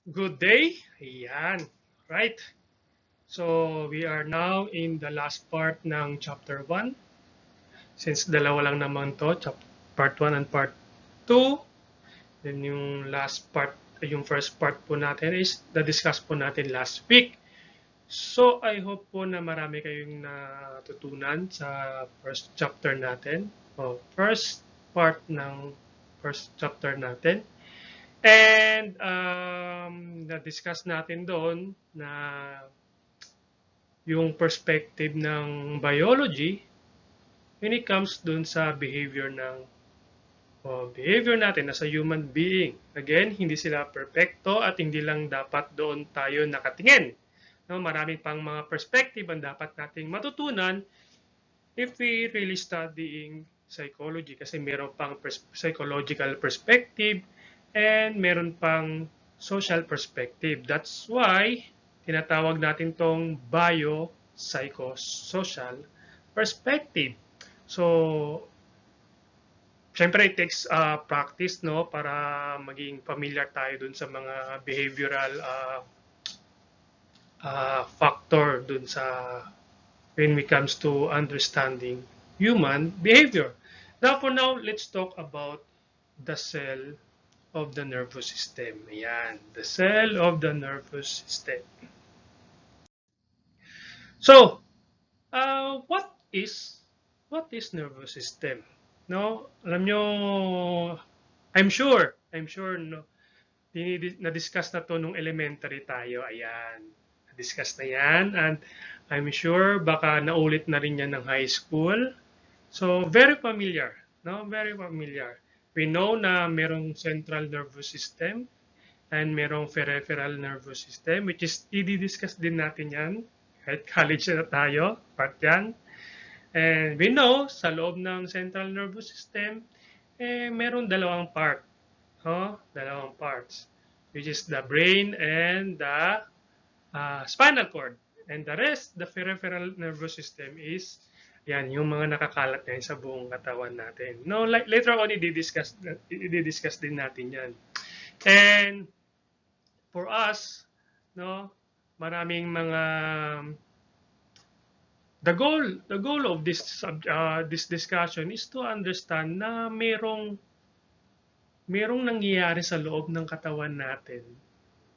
Good day. Ayan. Right. So, we are now in the last part ng chapter 1. Since dalawa lang naman to, part 1 and part 2. Then yung last part, yung first part po natin is na-discuss po natin last week. So, I hope po na marami kayong natutunan sa first chapter natin. O first part ng first chapter natin. And na-discuss natin doon na yung perspective ng biology when it comes doon sa behavior natin as a human being. Again, hindi sila perfecto at hindi lang dapat doon tayo nakatingin. No, marami pang mga perspective ang dapat nating matutunan if we really studying psychology kasi meron pang psychological perspective and meron pang social perspective. That's why tinatawag natin tong bio-psychosocial perspective. So, syempre it takes practice no para maging familiar tayo dun sa mga behavioral factor dun sa when it comes to understanding human behavior. Now, for now, let's talk about the cell of the nervous system. Ayan, the cell of the nervous system. So, what is nervous system? No, alam nyo, I'm sure no, na-discuss na to nung elementary tayo. Ayan, na-discuss na yan and I'm sure baka naulit na rin yan ng high school. So, very familiar, no? Very familiar. We know na merong central nervous system and merong peripheral nervous system which is i-discuss din natin yan kahit college na tayo, part yan. And we know sa loob ng central nervous system, meron dalawang part. Dalawang parts which is the brain and the spinal cord. And the rest, the peripheral nervous system is yan, yung mga nakakalat na sa buong katawan natin. No, later on, i-discuss din natin yan. And for us, no, maraming mga the goal of this discussion is to understand na merong nangyayari sa loob ng katawan natin.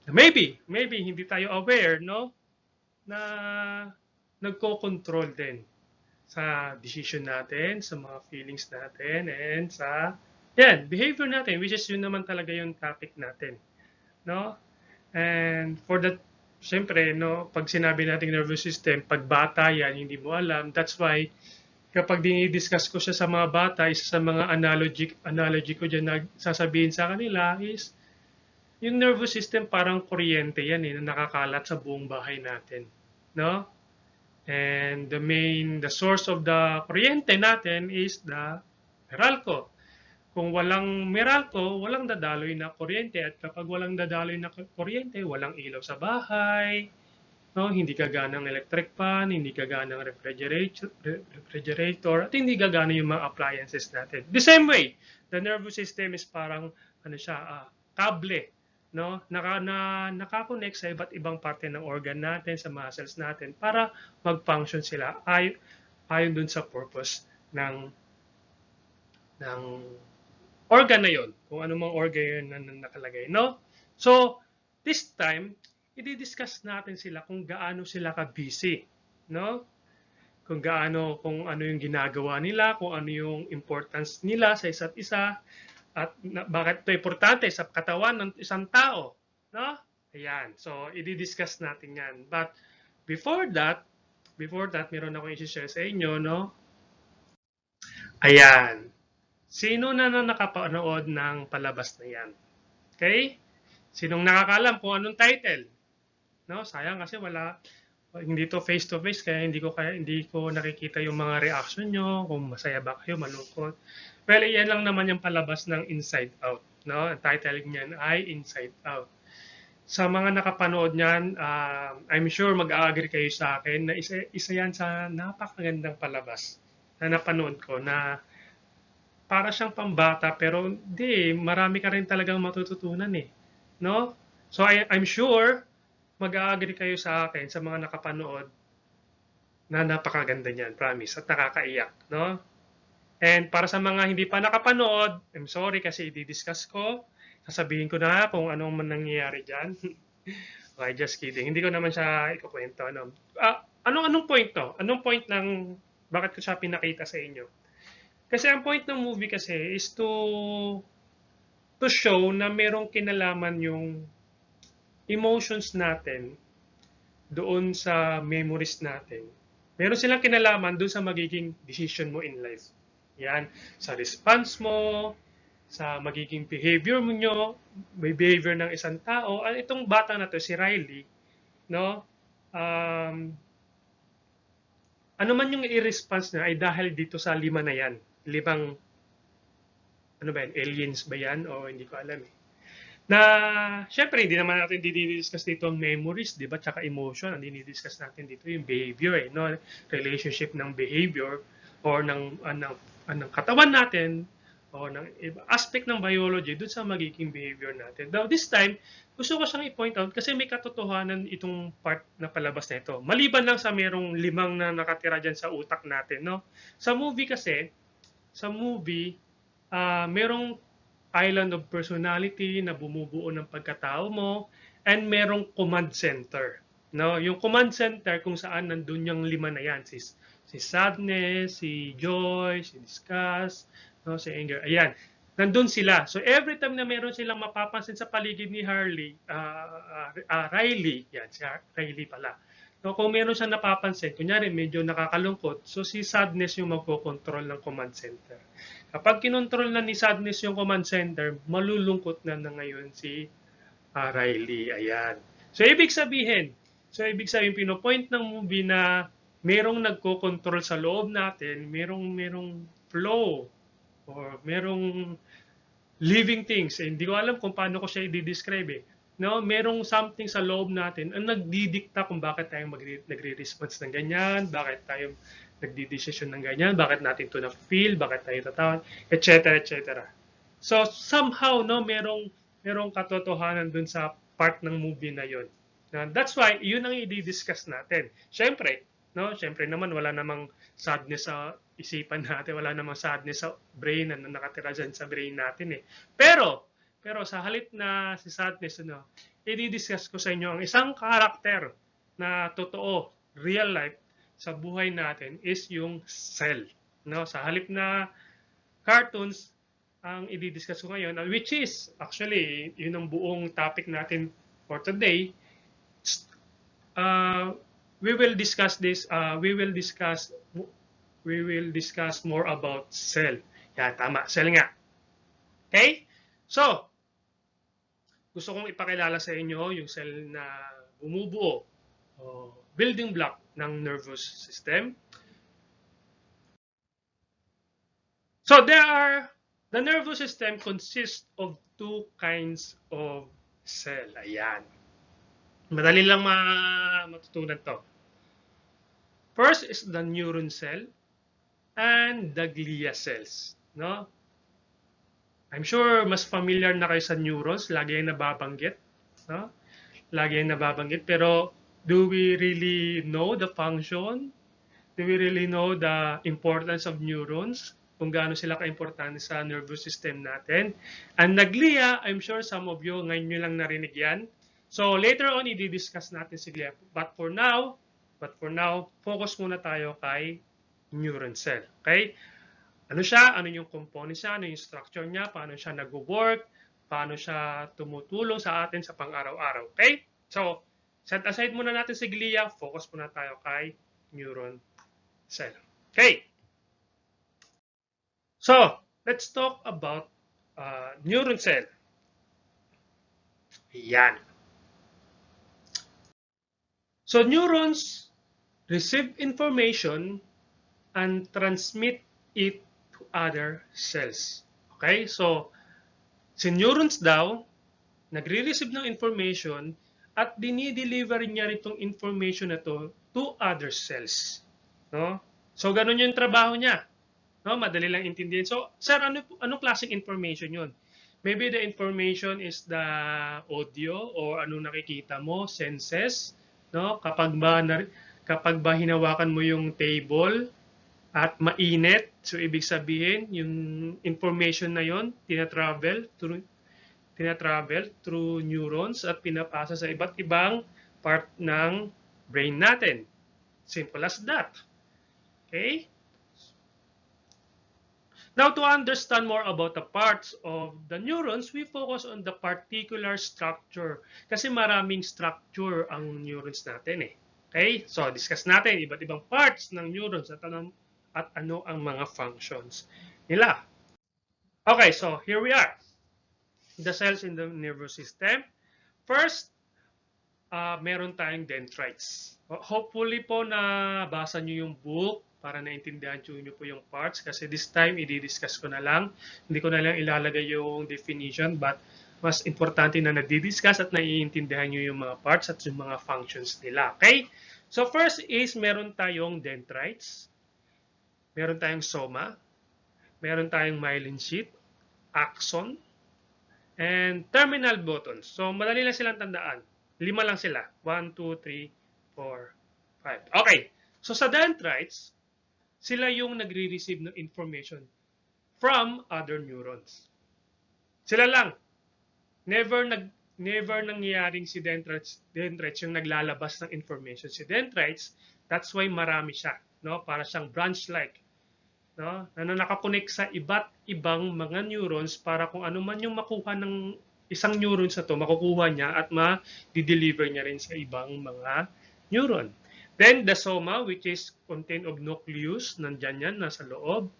Maybe hindi tayo aware, no? Na nagko-control din sa decision natin, sa mga feelings natin, and sa behavior natin, which is yun naman talaga yung topic natin. No? And for that, syempre, no, pag sinabi nating nervous system, pag bata yan, hindi mo alam. That's why, kapag dinidiscuss ko siya sa mga bata, isa sa mga analogy ko dyan na sasabihin sa kanila is, yung nervous system parang kuryente yan na nakakalat sa buong bahay natin. No? And the source of the kuryente natin is the Meralco. Kung walang Meralco, walang dadaloy na kuryente. At kapag walang dadaloy na kuryente, walang ilaw sa bahay, no? Hindi gagana ng electric fan, hindi gagana ng refrigerator, at hindi gagana yung mga appliances natin. The same way, the nervous system is parang kable, no? Nakakonect sa iba't ibang parte ng organ natin, sa muscles natin para mag-function sila ayon dun sa purpose ng organ na yon, kung ano mang organ yun na nakalagay, no? So, this time, i-discuss natin sila kung gaano sila ka-busy, no? Kung ano yung ginagawa nila, kung ano yung importance nila sa isa't isa, at bakit ito importante sa katawan ng isang tao, no? Ayan. So, i-discuss natin yan. But before that, meron akong i-share sa inyo, no? Ayan. Sino na nakapanood ng palabas na yan? Okay? Sinong nakakalam kung anong title? No, sayang kasi hindi to face to face kaya hindi ko nakikita yung mga reaction nyo, kung masaya ba kayo, malungkot. Well, iyan lang naman yung palabas ng Inside Out, no? Ang title niyan ay Inside Out. Sa mga nakapanood niyan, I'm sure mag-agree kayo sa akin na isa yan sa napakagandang palabas na napanood ko na para siyang pambata pero hindi, marami ka rin talagang matututunan no? So I'm sure mag-agree kayo sa akin sa mga nakapanood na napakaganda niyan, promise, at nakakaiyak, no? And para sa mga hindi pa nakapanood, I'm sorry kasi i-discuss ko. Sasabihin ko na kung ano man nangyayari dyan. Okay, just kidding. Hindi ko naman siya ikukwento. Ano. Anong point to? Anong point ng bakit ko siya pinakita sa inyo? Kasi ang point ng movie kasi is to show na merong kinalaman yung emotions natin doon sa memories natin. Meron silang kinalaman doon sa magiging decision mo in life. Yan, sa response mo, sa magiging behavior mo nyo, may behavior ng isang tao. Itong bata na to, si Riley, no? Um, ano man yung i-response niya ay dahil dito sa lima na yan. Limang, ano ba yan, aliens ba yan? O hindi ko alam eh. Na, syempre, hindi naman natin didi-discuss dito ang memories, di ba? Tsaka emotion. Ang didi-discuss natin dito yung behavior eh, no? Relationship ng behavior or ng katawan natin o ng iba, aspect ng biology dun sa magiging behavior natin. Now, this time, gusto ko siyang i-point out kasi may katotohanan itong part na palabas na ito. Maliban lang sa merong limang na nakatira dyan sa utak natin, no? Sa movie kasi, merong island of personality na bumubuo ng pagkatao mo and merong command center. No, yung command center kung saan nandun yung lima na yan, si sadness, si joy, si disgust, no, si anger. Ayan, nandun sila. So every time na meron silang mapapansin sa paligid ni Riley, yan, si Riley pala. No, kung meron siyang napapansin, kunyari medyo nakakalungkot, so si sadness yung magko-control ng command center. Kapag kinontrol na ni sadness yung command center, malulungkot na ngayon si Riley. Ayan. So ibig sabihin, pinopoint ng movie na merong nagko-control sa loob natin, merong flow or merong living things. Hindi ko alam kung paano ko siya i-describe eh. No, merong something sa loob natin ang nagdidikta kung bakit tayo nagre-response ng ganyan, bakit tayo nagdidesisyon ng ganyan, bakit natin to na-feel, bakit tayo tatawan, etc. etc. So somehow no merong katotohanan dun sa part ng movie na yon. That's why yun ang i-discuss natin. Syempre naman wala namang sadness sa isipan natin, wala namang sadness sa brain na nakatira dyan sa brain natin eh. Pero sa halip na si sadness, i-discuss ko sa inyo ang isang karakter na totoo, real life, sa buhay natin is yung cell. No? Sa halip na cartoons, ang i-discuss ko ngayon, which is, actually, yun ang buong topic natin for today, we will discuss more about cell. Yan, tama, cell nga. Okay? So, gusto kong ipakilala sa inyo yung cell na bumubuo, building block ng nervous system. So the nervous system consists of two kinds of cell. Ayan. Madali lang matutunan to. First is the neuron cell and the glia cells. No? I'm sure mas familiar na kayo sa neurons, lagi yung nababanggit. No? Lagi yung nababanggit. Pero do we really know the function? Do we really know the importance of neurons? Kung gaano sila ka-importante sa nervous system natin. And the glia, I'm sure some of you ngayon nyo lang narinig yan. So later on, i-discuss natin si glia. But for now, focus muna tayo kay neuron cell. Okay? Ano siya? Ano yung components niya? Ano yung structure niya? Paano siya nag-work? Paano siya tumutulong sa atin sa pang-araw-araw? Okay? So, set aside muna natin si glia. Focus muna tayo kay neuron cell. Okay? So, let's talk about neuron cell. Yan. So, neurons receive information and transmit it to other cells. Okay? So, si neurons daw, nagre-receive ng information at dinideliver niya itong information na to other cells. No? So, ganun yung trabaho niya. No? Madali lang intindihin. So, sir, anong klaseng information yun? Maybe the information is the audio or ano nakikita mo, senses, no? Kapag ba hinawakan mo yung table at mainit, so ibig sabihin yung information na yon tinatravel through neurons at pinapasa sa iba't ibang part ng brain natin. Simple as that. Okay? Now, to understand more about the parts of the neurons, we focus on the particular structure. Kasi maraming structure ang neurons natin eh. Okay? So, discuss natin iba't ibang parts ng neurons at ano ang mga functions nila. Okay, so here we are. The cells in the nervous system. First, meron tayong dendrites. Hopefully po nabasa nyo yung book para naintindihan nyo po yung parts kasi this time i-discuss ko na lang. Hindi ko na lang ilalagay yung definition but mas importante na nadidiscuss at naiintindihan nyo yung mga parts at yung mga functions nila. Okay? So first is meron tayong dendrites, meron tayong soma, meron tayong myelin sheath, axon, and terminal buttons. So madali lang silang tandaan. 5 lang sila. 1, 2, 3, 4, 5. Okay. So sa dendrites, sila yung nagre-receive ng information from other neurons. Sila lang. Never nangyayaring si dendrites yung naglalabas ng information. Si dendrites, that's why marami siya, no? Para siyang branch-like, no? Na nakakonect sa iba't ibang mga neurons para kung ano man yung makuha ng isang neuron sa to, makukuha niya at ma-deliver niya rin sa ibang mga neuron. Then, the soma, which is contained of nucleus, nandyan yan, nasa loob.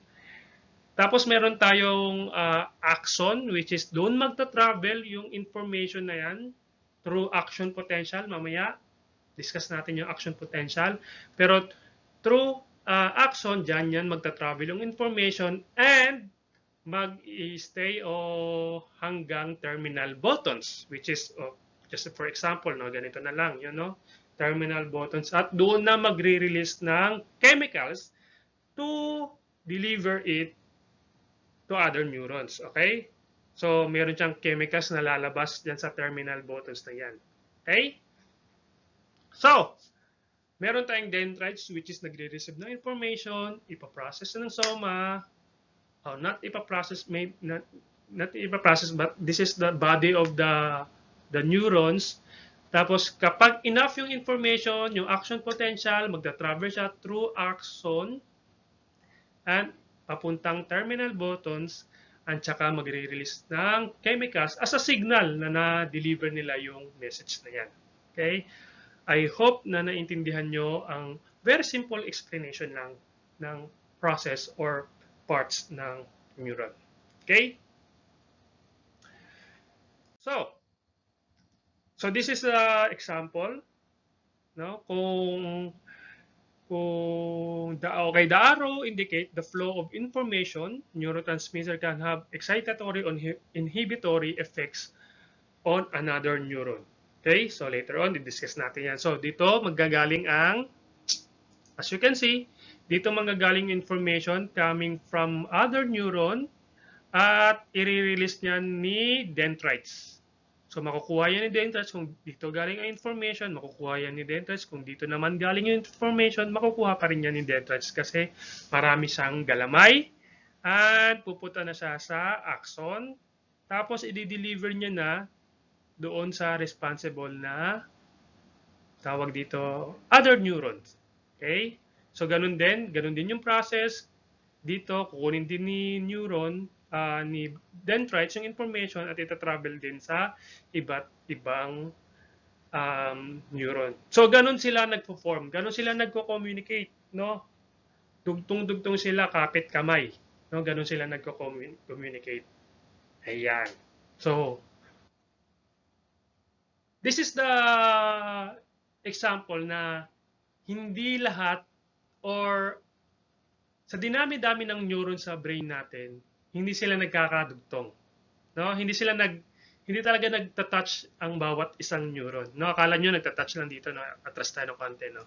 Tapos, meron tayong axon, which is doon magta-travel yung information na yan through action potential. Mamaya, discuss natin yung action potential. Pero, through axon, dyan yan magta-travel yung information and mag-stay hanggang terminal buttons, which is, just for example, no, ganito na lang, yun, no? Terminal buttons at doon na magre-release ng chemicals to deliver it to other neurons. Okay? So, meron siyang chemicals na lalabas dyan sa terminal buttons na yan. Okay? So, meron tayong dendrites which is nagre-receive ng information, ipaprocess ng soma, not ipaprocess, not ipaprocess, but this is the body of the neurons. Tapos, kapag enough yung information, yung action potential, magta-travel siya through axon and papuntang terminal buttons at saka magre-release ng chemicals as a signal na na-deliver nila yung message na yan. Okay? I hope na naintindihan nyo ang very simple explanation lang ng process or parts ng neuron. Okay? So this is an example, no? Kung the arrow indicate the flow of information, neurotransmitter can have excitatory or inhibitory effects on another neuron. Okay? So later on, i-discuss natin yan. So dito magagaling as you can see, dito manggagaling information coming from other neuron at i-release niyan ni dendrites. So, makukuha yan ni dendrites kung dito galing ang information, makukuha yan ni dendrites. Kung dito naman galing yung information, makukuha pa rin yan ni dendrites kasi marami siyang galamay at pupunta na siya sa axon. Tapos, i-deliver niya na doon sa responsible na tawag dito, other neurons. Okay? So, ganun din yung process. Dito, kukunin din ni neuron ni dendrites yung information at ita-travel din sa iba't ibang neuron. So, ganun sila nagpo-form. Ganun sila nagko-communicate, no? Dugtong-dugtong sila, kapit kamay. No? Ganun sila nagko-communicate. Ayan. So, this is the example na hindi lahat or sa dinami-dami ng neuron sa brain natin, hindi sila nagkakadugtong. No? Hindi talaga nagta-touch ang bawat isang neuron. No? Akala nyo nagta-touch lang dito, no? Atras tayo ng konti, no?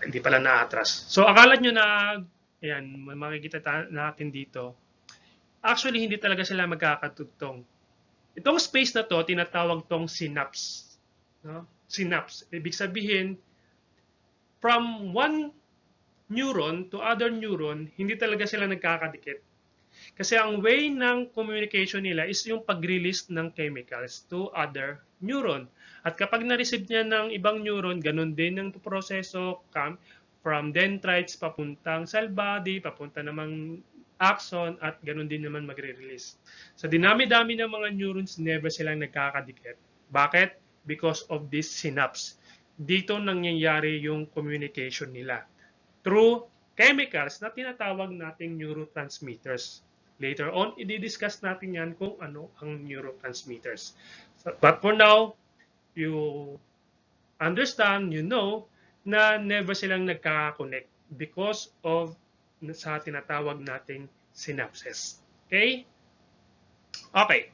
Hindi pala na-atras. So, akala nyo na, ayan, makikita natin dito, Actually, hindi talaga sila magkakatugtong. Itong space na to, tinatawag tong synapse. No? Synapse. Ibig sabihin, from one neuron to other neuron, hindi talaga sila nagkakadikit. Kasi ang way ng communication nila is yung pag-release ng chemicals to other neuron. At kapag na-receive niya ng ibang neuron, ganun din ang proseso from dendrites papuntang cell body, papunta namang axon, at ganun din naman magre-release. Sa dinami-dami ng mga neurons, never silang nagkakadikit. Bakit? Because of this synapse. Dito nangyayari yung communication nila through chemicals na tinatawag nating neurotransmitters. Later on, i-discuss natin yan kung ano ang neurotransmitters. But for now, you understand, you know, na never silang nagkaka-connect because of sa tinatawag nating synapses. Okay? Okay.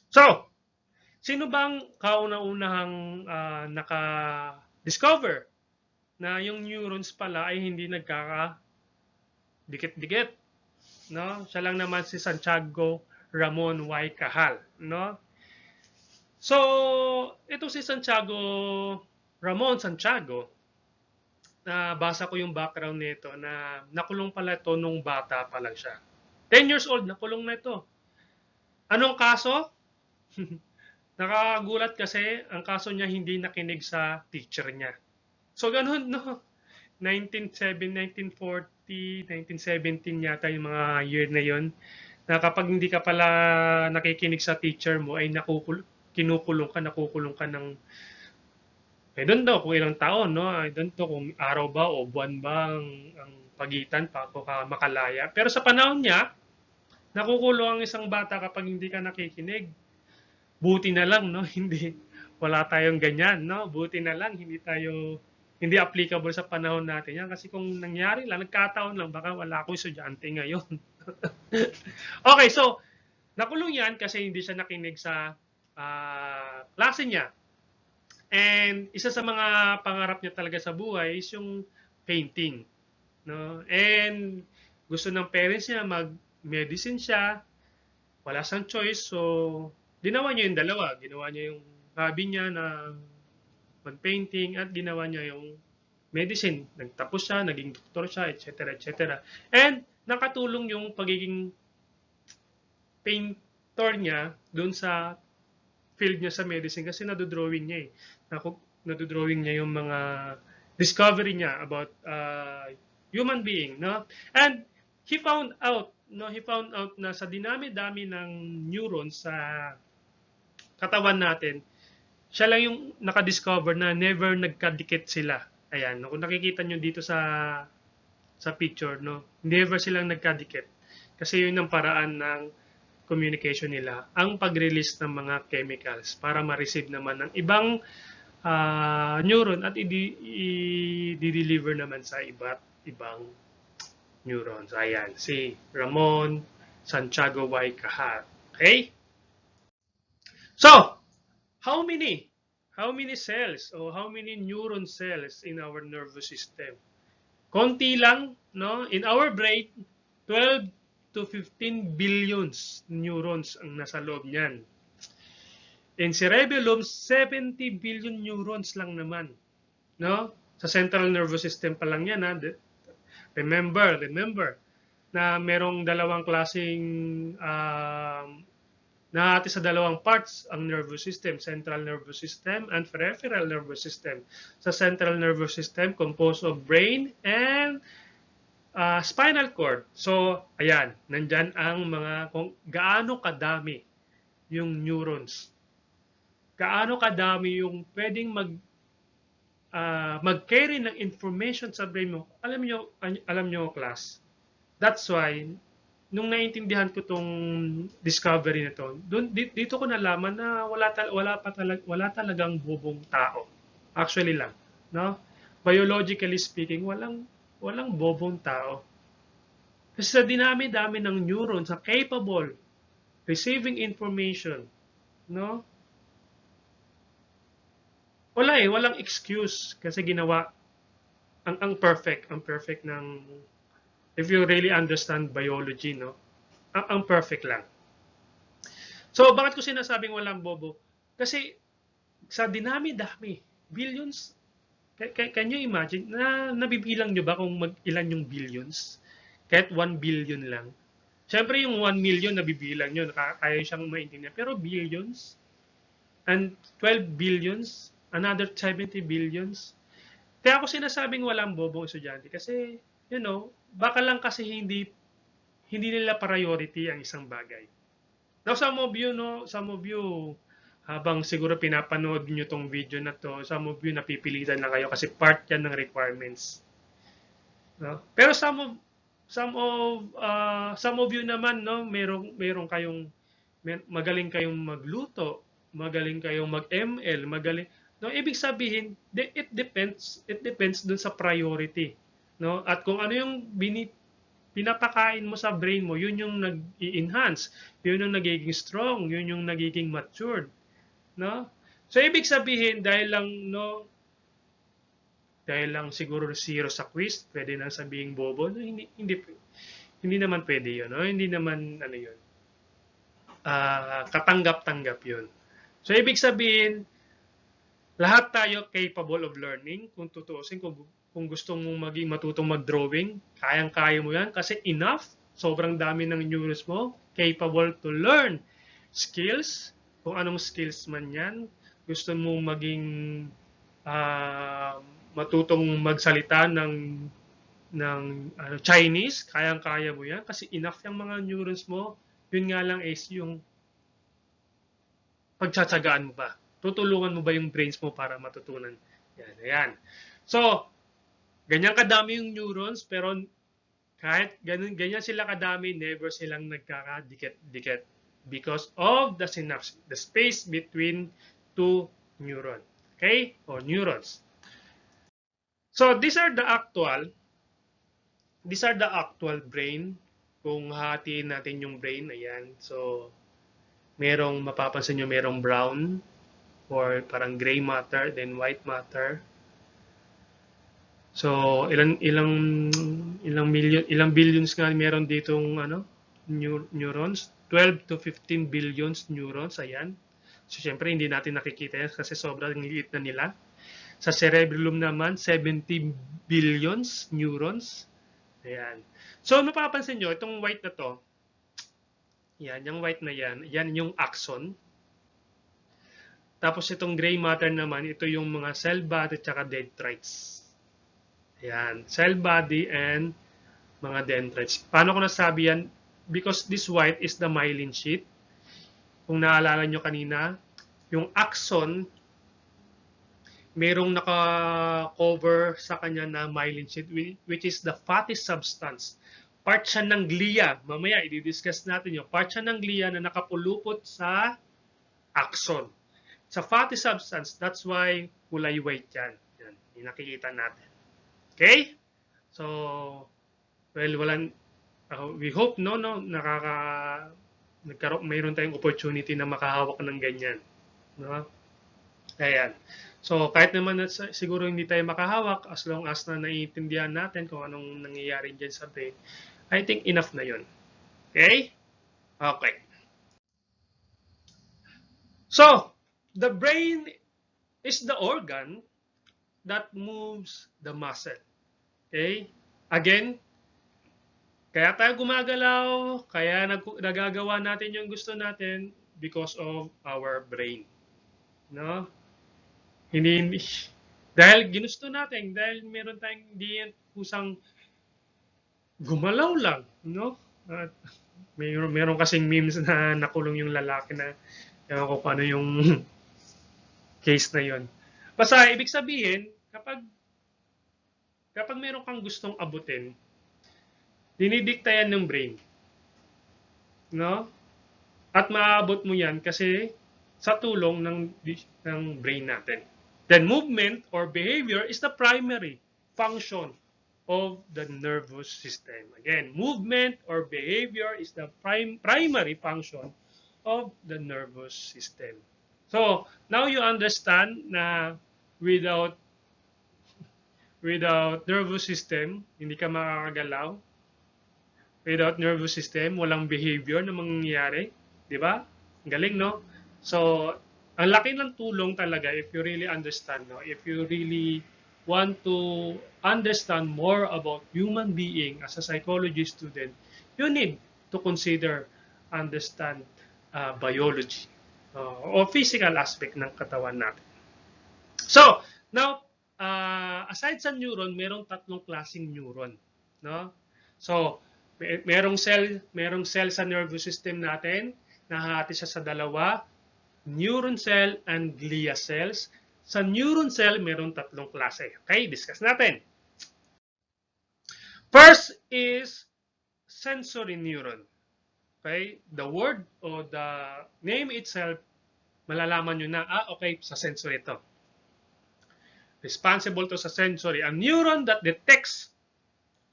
So, sino bang kauna-unahang naka-discover na yung neurons pala ay hindi nagkaka-dikit-dikit? No? Siya lang naman si Santiago Ramon Y. Cajal. No? So, ito si Santiago Ramon Santiago, basa ko yung background nito na nakulong pala ito nung bata pa lang siya. 10 years old, nakulong na ito. Anong kaso? Nakagulat kasi ang kaso niya hindi nakinig sa teacher niya. So ganun, no? 1940, 1917 yata yung mga year na yon, na kapag hindi ka pala nakikinig sa teacher mo ay nakukulong ka ng I don't know kung ilang taon, no? I don't know kung araw ba o buwan ba ang pagitan pa ako makalaya. Pero sa panahon niya, nakukulong ang isang bata kapag hindi ka nakikinig. Buti na lang, no? Wala tayong ganyan, no? Buti na lang, hindi applicable sa panahon natin yan. Kasi kung nangyari lang, nagkataon lang, baka wala akong estudyante ngayon. Okay, so, nakulong yan kasi hindi siya nakinig sa klase niya. And isa sa mga pangarap niya talaga sa buhay is yung painting. No? And gusto ng parents niya mag-medicine siya. Wala siyang choice. So, ginawa niya yung dalawa. Ginawa niya yung hobby niya na mag-painting at ginawa niya yung medicine. Nagtapos siya, naging doktor siya, etc. etc. And nakatulong yung pagiging painter niya dun sa field niya sa medicine kasi nadodrawing niya eh. Nadodrawing niya yung mga discovery niya about human being, no? And he found out na sa dinami-dami ng neurons sa katawan natin, siya lang yung nakadiscover na never nagkadikit sila. Ayan, kung nakikita nyo dito sa picture, no? Never silang nagkadikit. Kasi yun ang paraan ng communication nila, ang pag-release ng mga chemicals para ma-receive naman ng ibang neuron at i-deliver naman sa iba't ibang neurons. Ayan, si Ramon Santiago Y. Cajal. Okay? So, how many cells or how many neuron cells in our nervous system? Konti lang, no? In our brain, 12 to 15 billions neurons ang nasa loob niyan. In cerebellum, 70 billion neurons lang naman. No? Sa central nervous system pa lang yan. Ha? Remember na merong dalawang klaseng nahati sa dalawang parts ang nervous system, central nervous system and peripheral nervous system. Sa central nervous system, composed of brain and spinal cord. So, ayan, nandyan ang kung gaano kadami yung neurons. Gaano kadami yung pwedeng mag-carry ng information sa brain mo. Alam nyo, class. That's why, nung naintindihan ko tong discovery nito, dito ko nalaman na wala talagang bobong tao. Actually lang, no? Biologically speaking, walang bobong tao. Kasi sa dinami-dami ng neurons na capable receiving information, no? Walang excuse kasi ginawa ang perfect ng if you really understand biology, no? ang perfect lang. So, bakit ko sinasabing walang bobo? Kasi sa dinami-dami, billions, can you imagine, na nabibilang nyo ba kung ilan yung billions? Kahit 1 billion lang. Siyempre yung 1 million nabibilang nyo, kaya siyang maintindihan. Pero billions, and 12 billions, another 70 billions. Kaya ako sinasabing walang bobong estudyante kasi, baka lang kasi hindi nila priority ang isang bagay. Now, some of you, habang siguro pinapanood nyo tong video na to, some of you napipilitan na kayo kasi part yan ng requirements. No? Pero some of you naman, no, merong kayong, magaling kayong magluto, magaling kayong mag-ML, magaling, no, ibig sabihin, it depends dun sa priority. No? At kung ano yung pinapakain mo sa brain mo, yun yung nag-i-enhance, yun yung nagiging strong, yun yung nagiging matured, no? So ibig sabihin dahil lang siguro zero sa quiz, pwede nang sabihing bobo, no? Hindi naman pwede yun, no? Hindi naman ano yun. Katanggap-tanggap yun. So ibig sabihin, lahat tayo capable of learning. Kung tutuusin, kung gusto mong matutong mag-drawing, kayang-kaya mo yan kasi enough, sobrang dami ng neurons mo, capable to learn skills, kung anong skills man yan. Gusto mong maging matutong magsalita ng Chinese, kayang-kaya mo yan kasi enough yung mga neurons mo. Yun nga lang is yung pagtsatsagaan mo ba? Tutulungan mo ba yung brains mo para matutunan? Yan, ayan. So, ganyan kadami yung neurons, pero kahit ganyan sila kadami, never silang nagkakadikit-dikit because of the synapse, the space between two neurons. Okay? Or neurons. So, these are the actual brain. Kung hatiin natin yung brain, ayan. So, mapapansin nyo, merong brown or parang gray matter, then white matter. So, ilang billions nga meron ditong neurons? 12 to 15 billions neurons, ayan. So, syempre, hindi natin nakikita yan kasi sobrang liit na nila. Sa cerebellum naman, 70 billions neurons. Ayan. So, mapapansin nyo, itong white na to, yan, yung white na yan yung axon. Tapos itong gray matter naman, ito yung mga cell body at saka dendrites. Ayan, cell body and mga dendrites. Paano ko nasabi yan? Because this white is the myelin sheath. Kung naalala nyo kanina, yung axon, merong naka-cover sa kanya na myelin sheath, which is the fatty substance. Part siya ng glia. Mamaya, i-discuss natin yun. Part siya ng glia na nakapulupot sa axon. Sa fatty substance, that's why kulay white yan. Yan, yung nakikita natin. Okay? So, well, we hope, mayroon tayong opportunity na makahawak ng ganyan. No? Ayan. So, kahit naman siguro hindi tayo makahawak, as long as na naiintindihan natin kung anong nangyayari dyan sa brain, I think enough na yun. Okay? Okay. So, the brain is the organ that moves the muscle. Okay? Again, kaya tayo gumagalaw, kaya nagagawa natin yung gusto natin because of our brain. No? Hindi dahil ginusto natin, dahil meron tayong hindi kusang gumalaw lang, no? At meron kasing memes na nakulong yung lalaki na ewan ko paano yung case na yon. Basta ibig sabihin, kapag meron kang gustong abutin, dinidikta yan ng brain. No? At maaabot mo yan kasi sa tulong ng brain natin. Then movement or behavior is the primary function of the nervous system. Again, movement or behavior is the primary function of the nervous system. So, now you understand na without nervous system, hindi ka makakagalaw. Without nervous system, walang behavior na mangyayari. Di ba? Galing, no? So, ang laki ng tulong talaga if you really understand, no? If you really want to understand more about human being as a psychology student, you need to consider, understand biology o physical aspect ng katawan natin. So, now, aside sa neuron, merong tatlong klaseng neuron, no? So, merong cell sa nervous system natin, nahati siya sa dalawa, neuron cell and glia cells. Sa neuron cell, merong tatlong klase. Okay, discuss natin. First is sensory neuron. Okay, the word or the name itself, malalaman nyo na, okay, sa sensory ito. Responsible to sa sensory. A neuron that detects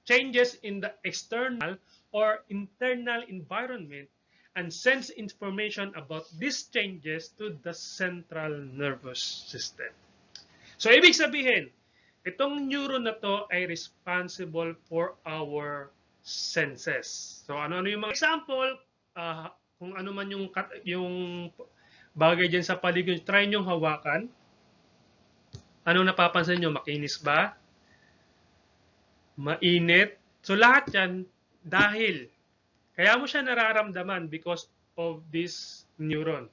changes in the external or internal environment and sends information about these changes to the central nervous system. So, ibig sabihin, itong neuron na to ay responsible for our senses. So, ano-ano yung mga example, kung ano man yung bagay dyan sa paligid, try nyong hawakan. Ano napapansin nyo? Makinis ba? Mainit? So, lahat yan dahil kaya mo siya nararamdaman because of this neuron.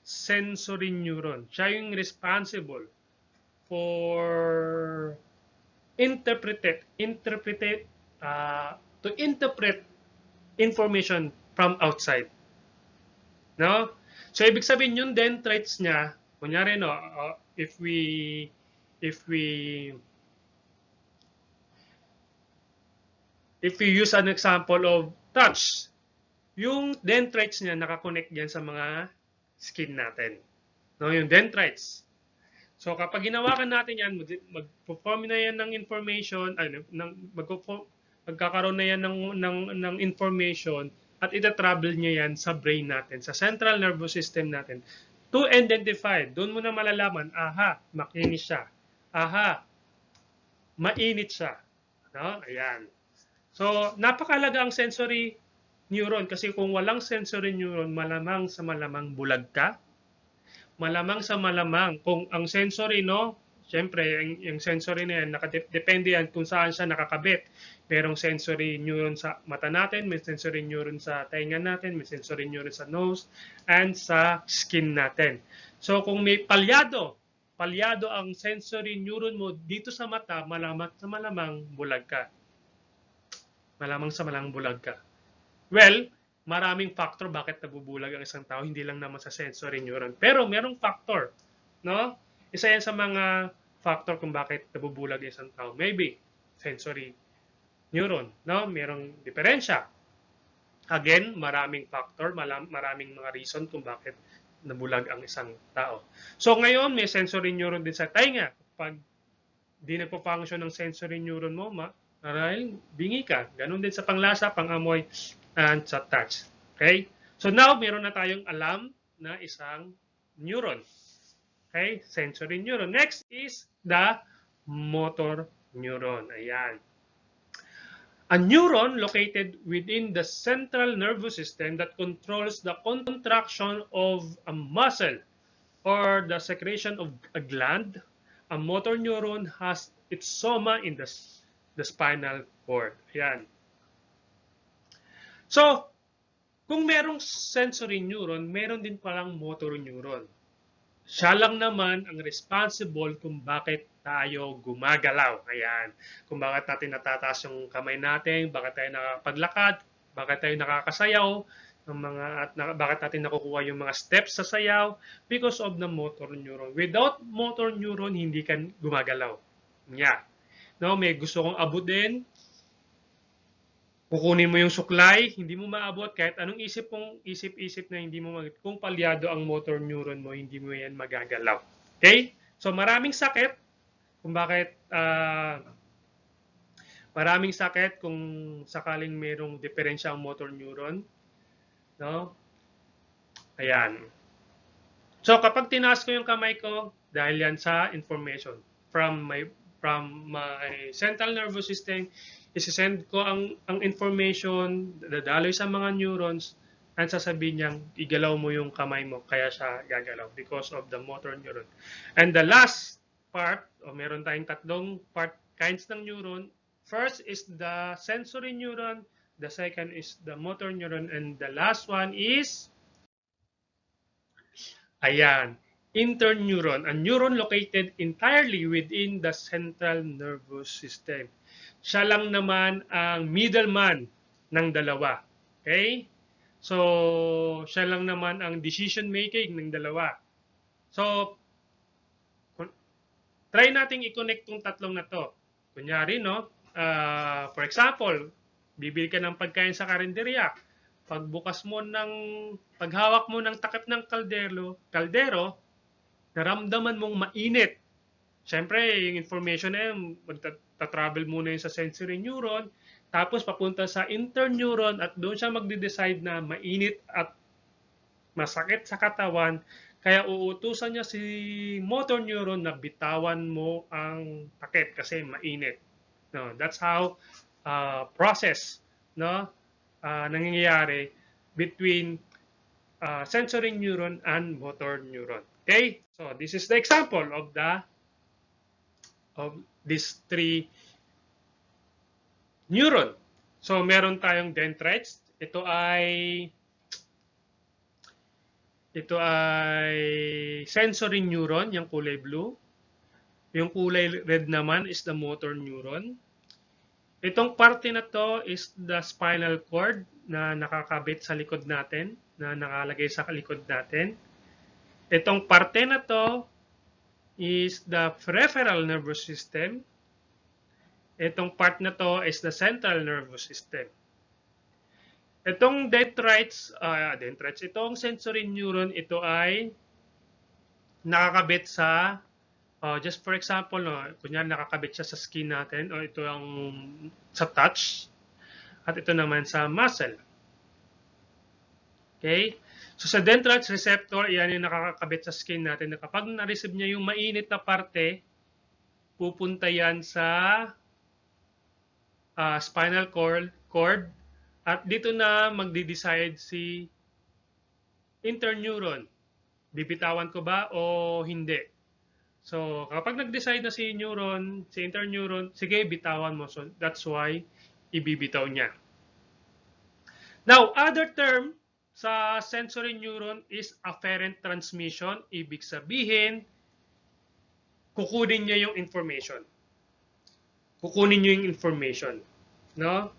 Sensory neuron. Siya yung responsible for to interpret information from outside. No? So, ibig sabihin yung dendrites niya, kunyari, no, if we use an example of touch, yung dendrites niya nakakonect diyan sa mga skin natin. No, yung dendrites. So kapag ginawakan natin yan, mag-perform na yan ng information, magkakaroon na yan ng information at ita-travel niya yan sa brain natin, sa central nervous system natin to identify. Doon mo na malalaman, aha, makinis siya. Aha, mainit siya. No? Ayan. So, napakalaga ang sensory neuron kasi kung walang sensory neuron, malamang sa malamang bulag ka. Malamang sa malamang kung ang sensory, no, syempre, yung sensory na yan, depende yan kung saan siya nakakabit. Merong sensory neuron sa mata natin, may sensory neuron sa tainga natin, may sensory neuron sa nose, and sa skin natin. So, kung may palyado ang sensory neuron mo dito sa mata, malamang sa malamang bulag ka. Malamang sa malamang bulag ka. Well, maraming factor bakit nabubulag ang isang tao, hindi lang naman sa sensory neuron. Pero merong factor, no? Isa yan sa mga factor kung bakit nabubulag ang isang tao. Maybe sensory neuron, no? Merong diferensya. Again, maraming factor, maraming mga reason kung bakit nabulag ang isang tao. So ngayon, may sensory neuron din sa tainga. Pag di nagpo-function ng sensory neuron mo, marahil bingi ka. Ganun din sa panglasa, pangamoy, and sa touch. Okay? So now, meron na tayong alam na isang neuron. Okay? Sensory neuron. Next is the motor neuron. Ayan. A neuron located within the central nervous system that controls the contraction of a muscle or the secretion of a gland. A motor neuron has its soma in the spinal cord. Ayan. So, kung merong sensory neuron, meron din palang motor neuron. Siya lang naman ang responsible kung bakit tayo gumagalaw. Ayan. Kung bakit natin natataas yung kamay natin, bakit tayo nakakapaglakad, bakit tayo nakakasayaw, bakit natin nakukuha yung mga steps sa sayaw, because of the motor neuron. Without motor neuron, hindi ka gumagalaw. Yeah. No, may gusto kong abutin, kukunin mo yung suklay, hindi mo maabot kahit anong isip na hindi mo kung palyado ang motor neuron mo, hindi mo yan magagalaw. Okay? So maraming sakit kung bakit kung sakaling mayroong diferensya ang motor neuron, no? Ayan. So kapag tinaas ko yung kamay ko, dahil yan sa information from my from my central nervous system, isi-send ko ang information, dadaloy sa mga neurons, at sasabihin niyang igalaw mo yung kamay mo, kaya siya gagalaw because of the motor neuron. And the last part, meron tayong tatlong kinds ng neuron. First is the sensory neuron, the second is the motor neuron, and the last one is, ayan, interneuron, a neuron located entirely within the central nervous system. Siya lang naman ang middleman ng dalawa. Okay? So, siya lang naman ang decision making ng dalawa. So, try nating i-connect tong tatlong na to. Kunyari, no? For example, bibili ka ng pagkain sa karinderya. Paghawak mo ng takip ng kaldero, naramdaman mong mainit. Siyempre, yung information na yun, magta-travel muna yun sa sensory neuron, tapos papunta sa interneuron at doon siya magde-decide na mainit at masakit sa katawan, kaya uutusan niya si motor neuron na bitawan mo ang takip kasi mainit. No, that's how process nangyayari between sensory neuron and motor neuron. Okay? So this is the example of these three neuron. So meron tayong dendrites. Ito ay sensory neuron, yung kulay blue. Yung kulay red naman is the motor neuron. Itong parte na to is the spinal cord na nakakabit sa likod natin, na nakalagay sa likod natin. Itong parte na to is the peripheral nervous system. Itong part na to is the central nervous system. Itong dendrites, itong sensory neuron, ito ay nakakabit sa, just for example, kunyari nakakabit siya sa skin natin, o ito ang sa touch, at ito naman sa muscle. Okay? So sa dendrites receptor, yan yung nakakabit sa skin natin, na kapag na-receive niya yung mainit na parte, pupunta yan sa spinal cord, at dito na magde-decide si interneuron. Bibitawan ko ba o hindi? So, kapag nag-decide na si interneuron, sige, bitawan mo. So, that's why ibibitaw niya. Now, other term sa sensory neuron is afferent transmission. Ibig sabihin, kukunin niya yung information. No?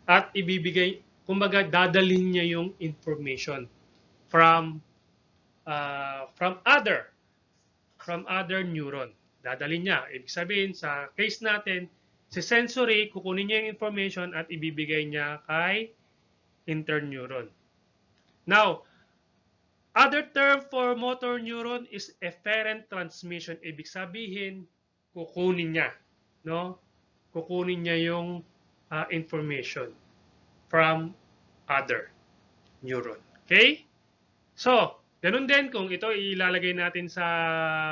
At ibibigay, kumbaga dadalhin niya yung information from other neuron. Dadalhin niya. Ibig sabihin, sa case natin, si sensory, kukunin niya yung information at ibibigay niya kay interneuron. Now, other term for motor neuron is efferent transmission. Ibig sabihin, kukunin niya, no? Kukunin niya yung information from other neuron. Okay? So, ganun din kung ito ilalagay natin sa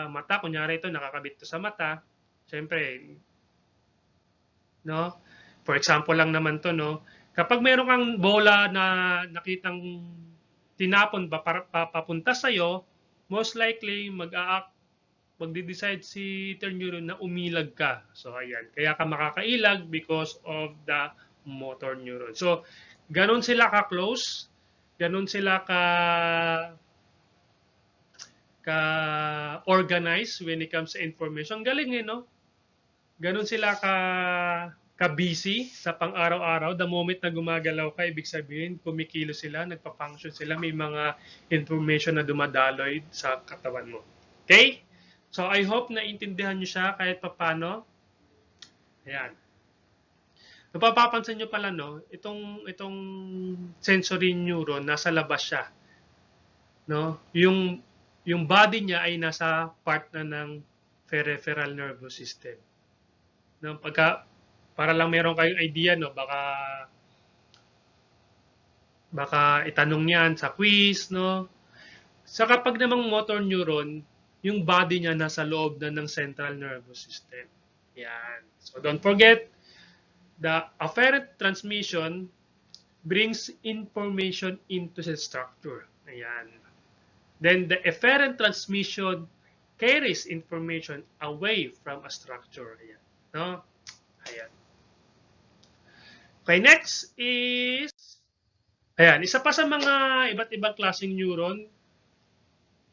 mata. Kunyari ito, nakakabit ito sa mata. Siyempre, no? For example lang naman to, no? Kapag meron kang bola na nakitang tinapon papunta sa'yo, most likely magde-decide si interneuron na umilag ka. So, ayan. Kaya ka makakailag because of the motor neuron. So, ganun sila ka-close. Ganun sila ka-organize when it comes to information. Galing no? Ganun sila ka-busy sa pang-araw-araw. The moment na gumagalaw ka, ibig sabihin, kumikilo sila, nagpa-function sila, may mga information na dumadaloy sa katawan mo. Okay? So, I hope na intindihan nyo siya kahit papano. Ayan. Napapapansin nyo pala, no? Itong sensory neuron, nasa labas siya. No? Yung body niya ay nasa part na ng peripheral nervous system. No? Para lang meron kayong idea, no? Baka itanong niyan sa quiz, no? Sa kapag namang motor neuron, yung body niya nasa loob na ng central nervous system. Yan. So don't forget, the afferent transmission brings information into the structure. Ayan. Then the efferent transmission carries information away from a structure. Ayan. No? Ayan. Okay, next is, ayan, isa pa sa mga iba't ibang klaseng neuron,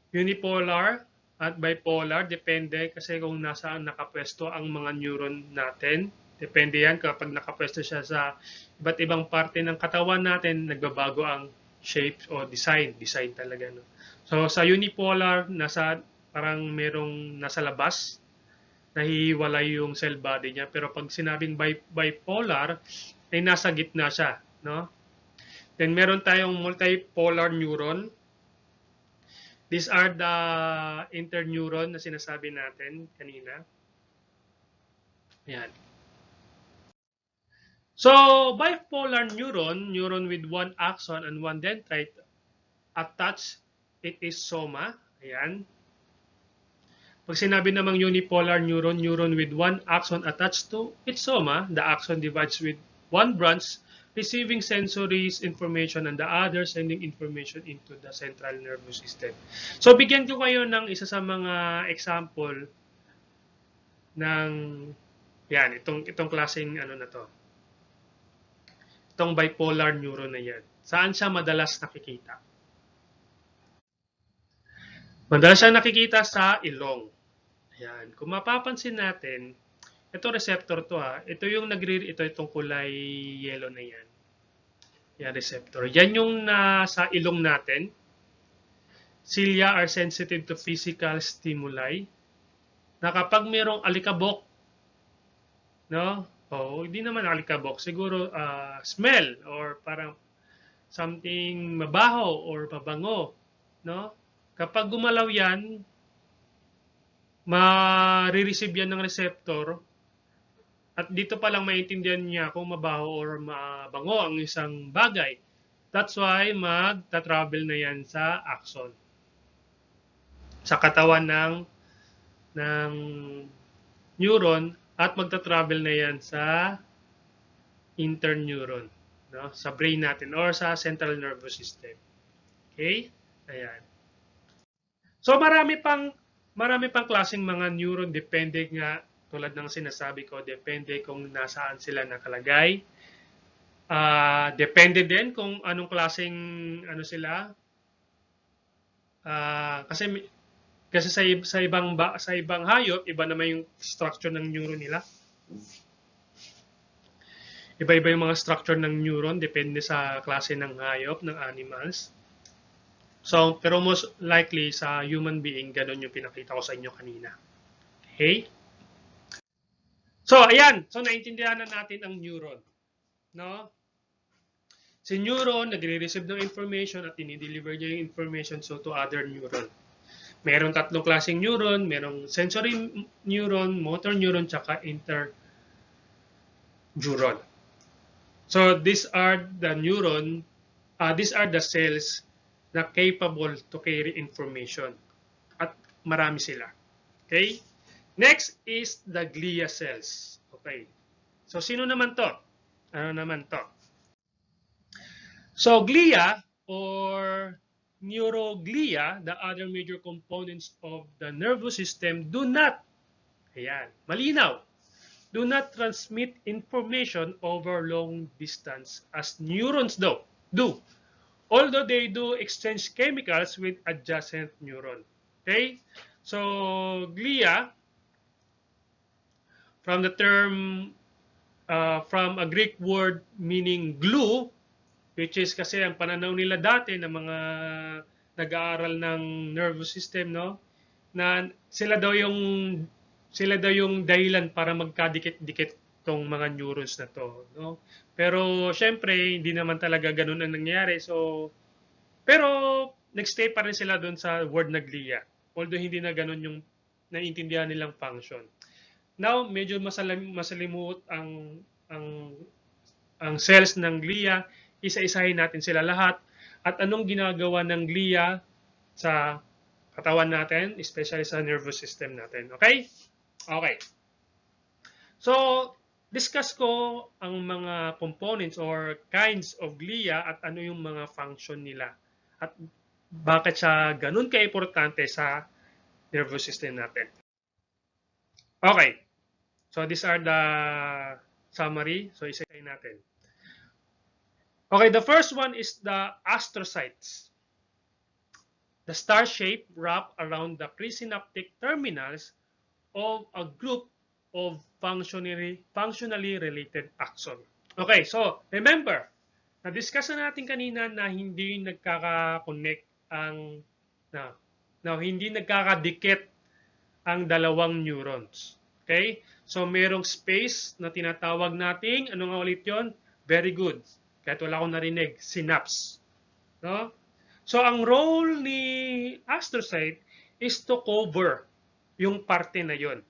unipolar at bipolar, depende kasi kung nasaan nakapwesto ang mga neuron natin. Depende yan kapag nakapwesto siya sa iba't ibang parte ng katawan natin, nagbabago ang shape o design. Design talaga. No? So sa unipolar, parang merong nasa labas, nahihiwalay yung cell body niya. Pero pag sinabing bipolar, ay nasa gitna siya. No? Then meron tayong multipolar neuron. These are the interneuron na sinasabi natin kanina. Yan. So, bipolar neuron with one axon and one dendrite attached, it is soma. Ayan. Pag sinabi namang unipolar neuron with one axon attached to its soma, the axon divides with one branch receiving sensory information and the other sending information into the central nervous system. So, bigyan ko kayo ng isa sa mga example ng yan, itong klaseng ano na to. Itong bipolar neuron na yan. Saan siya madalas nakikita? Madalas siya nakikita sa ilong. Ayan. Kung mapapansin natin, ito receptor to ha. Ito yung itong kulay yellow na yan. Yan receptor. Yan yung nasa ilong natin. Cilia are sensitive to physical stimuli. Na kapag mayroong alikabok, no? Hindi naman alikabok, siguro smell or parang something mabaho or mabango, no? Kapag gumalaw yan, ma-receive yan ng receptor at dito pa lang maintindihan niya kung mabaho or mabango ang isang bagay. That's why magta-travel na yan sa axon. Sa katawan ng neuron at magta-travel na yan sa interneuron, no? Sa brain natin or sa central nervous system. Okay? Ayan. So marami pang klaseng mga neuron, depende nga tulad ng sinasabi ko, depende kung nasaan sila nakalagay. Depende din kung anong klaseng ano sila. Kasi sa ibang hayop, iba naman yung structure ng neuron nila. Iba-iba yung mga structure ng neuron, depende sa klase ng hayop, ng animals. So, pero most likely sa human being, ganun yung pinakita ko sa inyo kanina. Okay? So, ayan. So, naintindihan na natin ang neuron. No? Si neuron, nagre-receive ng information at ini-deliver niya yung information to other neuron. Merong tatlong klaseng neuron, merong sensory neuron, motor neuron, tsaka interneuron. So these are the cells na capable to carry information. At marami sila. Okay? Next is the glia cells. Okay. So sino naman to? Ano naman to? So glia or neuroglia, the other major components of the nervous system, do not, ayan, malinaw, do not transmit information over long distance as neurons do. Although they do exchange chemicals with adjacent neuron. Okay? So, glia, from the term, from a Greek word meaning glue, which is kasi ang pananaw nila dati ng mga nag-aaral ng nervous system, no, na sila daw yung dahilan para magkadikit-dikit tong mga neurons na to, no. Pero syempre hindi naman talaga ganoon ang nangyayari. So pero nagstay pa rin sila doon sa word na glia, although hindi na ganoon yung naiintindihan nilang function. Now medyo masalimuot ang cells ng glia. Isa-isahin natin sila lahat at anong ginagawa ng glia sa katawan natin, especially sa nervous system natin. Okay? Okay. So, discuss ko ang mga components or kinds of glia at ano yung mga function nila. At bakit siya ganun ka-importante sa nervous system natin. Okay. So, these are the summary. So, isa-isayin natin. Okay, the first one is the astrocytes. The star shape wrap around the presynaptic terminals of a group of functionally related axon. Okay, so remember, na-discuss na natin kanina na hindi nagkaka-connect ang hindi nagkakadikit ang dalawang neurons. Okay? So merong space na tinatawag nating, ano nga ulit 'yon? Very good. Kahit wala akong narinig, synapse. No? So ang role ni astrocyte is to cover yung parte na yon.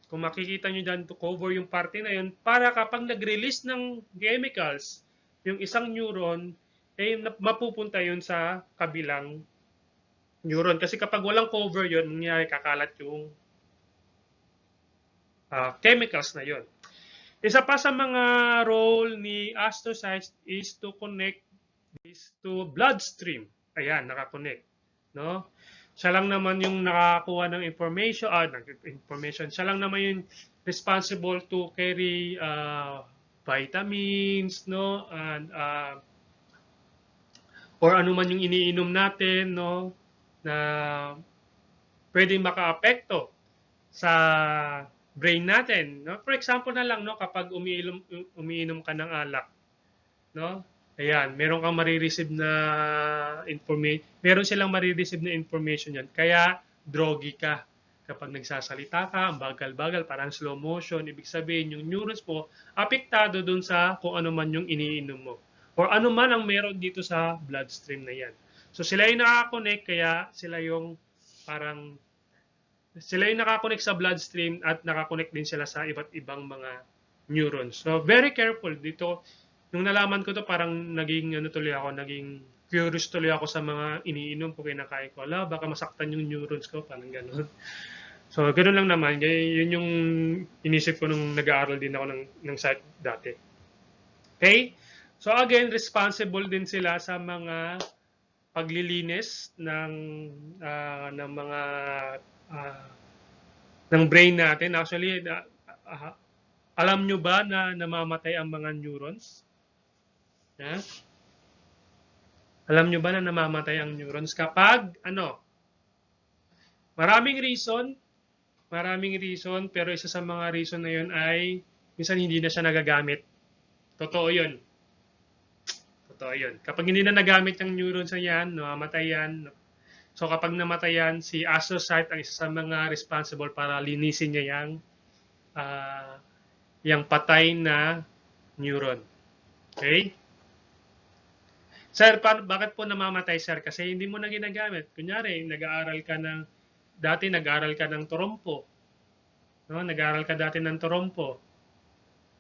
Kung makikita nyo dyan, to cover yung parte na yon para kapag nag-release ng chemicals, yung isang neuron, eh mapupunta yun sa kabilang neuron. Kasi kapag walang cover yon, nangyayari kakalat yung chemicals na yon. Isa pa sa mga role ni astrocytes is to connect this to bloodstream. Ayan, nakakonect. No? Siya lang naman yung nakakuha ng information. Siya lang naman yung responsible to carry vitamins, no? And or ano man yung iniinom natin, no? Na pwedeng makaapekto sa brain natin, no? For example na lang, no, kapag umiinom ka ng alak, no? Ayan, meron kang marireceive na information. Meron silang marireceive na information yan. Kaya, drogy ka. Kapag nagsasalita ka, ang bagal-bagal, parang slow motion, ibig sabihin, yung neurons mo, apektado dun sa kung ano man yung iniinom mo. Or ano man ang meron dito sa bloodstream na yan. So, sila yung nakakonect, kaya sila yung nakakonect sa bloodstream at nakakonect din sila sa iba't ibang mga neurons. So, very careful dito. Nung nalaman ko to, parang naging curious tuloy ako sa mga iniinom ko, kinakain ko. Ala, baka masaktan yung neurons ko, parang gano'n. So, gano'n lang naman. Yun yung inisip ko nung nag-aaral din ako ng psych dati. Okay? So, again, responsible din sila sa mga paglilinis ng mga ng brain natin. Actually, alam nyo ba na namamatay ang mga neurons? Yeah? Alam nyo ba na namamatay ang neurons kapag maraming reason, pero isa sa mga reason na yun ay minsan hindi na siya nagagamit. Totoo yun. Kapag hindi na nagamit ang neurons na yan, namamatay yan. So kapag namatay yan, si astrocyte ang isa sa mga responsible para linisin niya yung patay na neuron. Okay? Sir, bakit po namamatay, sir? Kasi hindi mo na ginagamit. Kunyari, dati nag-aaral ka ng trompo. No? Nag-aaral ka dati ng trompo.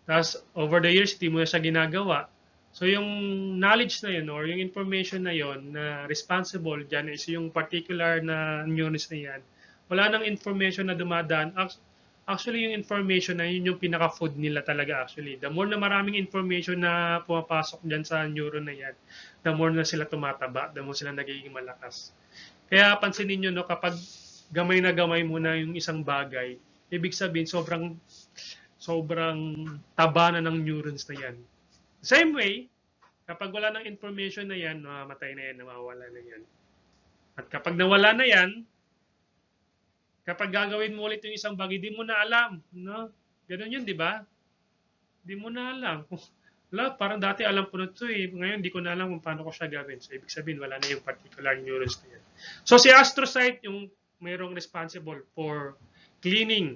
Tapos, over the years, hindi mo na siya ginagawa. So, yung knowledge na yun or yung information na yun na responsible dyan is yung particular na neurons na yan. Wala nang information na dumadaan. Actually, yung information na yun yung pinaka-food nila talaga actually. The more na maraming information na pumapasok dyan sa neuron na yan, the more na sila tumataba, the more sila nagiging malakas. Kaya pansinin nyo, no, kapag gamay na gamay mo na yung isang bagay, ibig sabihin sobrang taba na ng neurons na yan. Same way, kapag wala ng information na yan, mamamatay na yan, nawawala na yan. At kapag nawala na yan, kapag gagawin mo ulit yung isang bagay, di mo na alam. No? Ganun yun, di ba? Di mo na alam. Wala, parang dati alam ko na ito eh. Ngayon, di ko na alam kung paano ko siya gawin. So, ibig sabihin, wala na yung particular neurons na yan. So, si astrocyte, yung mayroong responsible for cleaning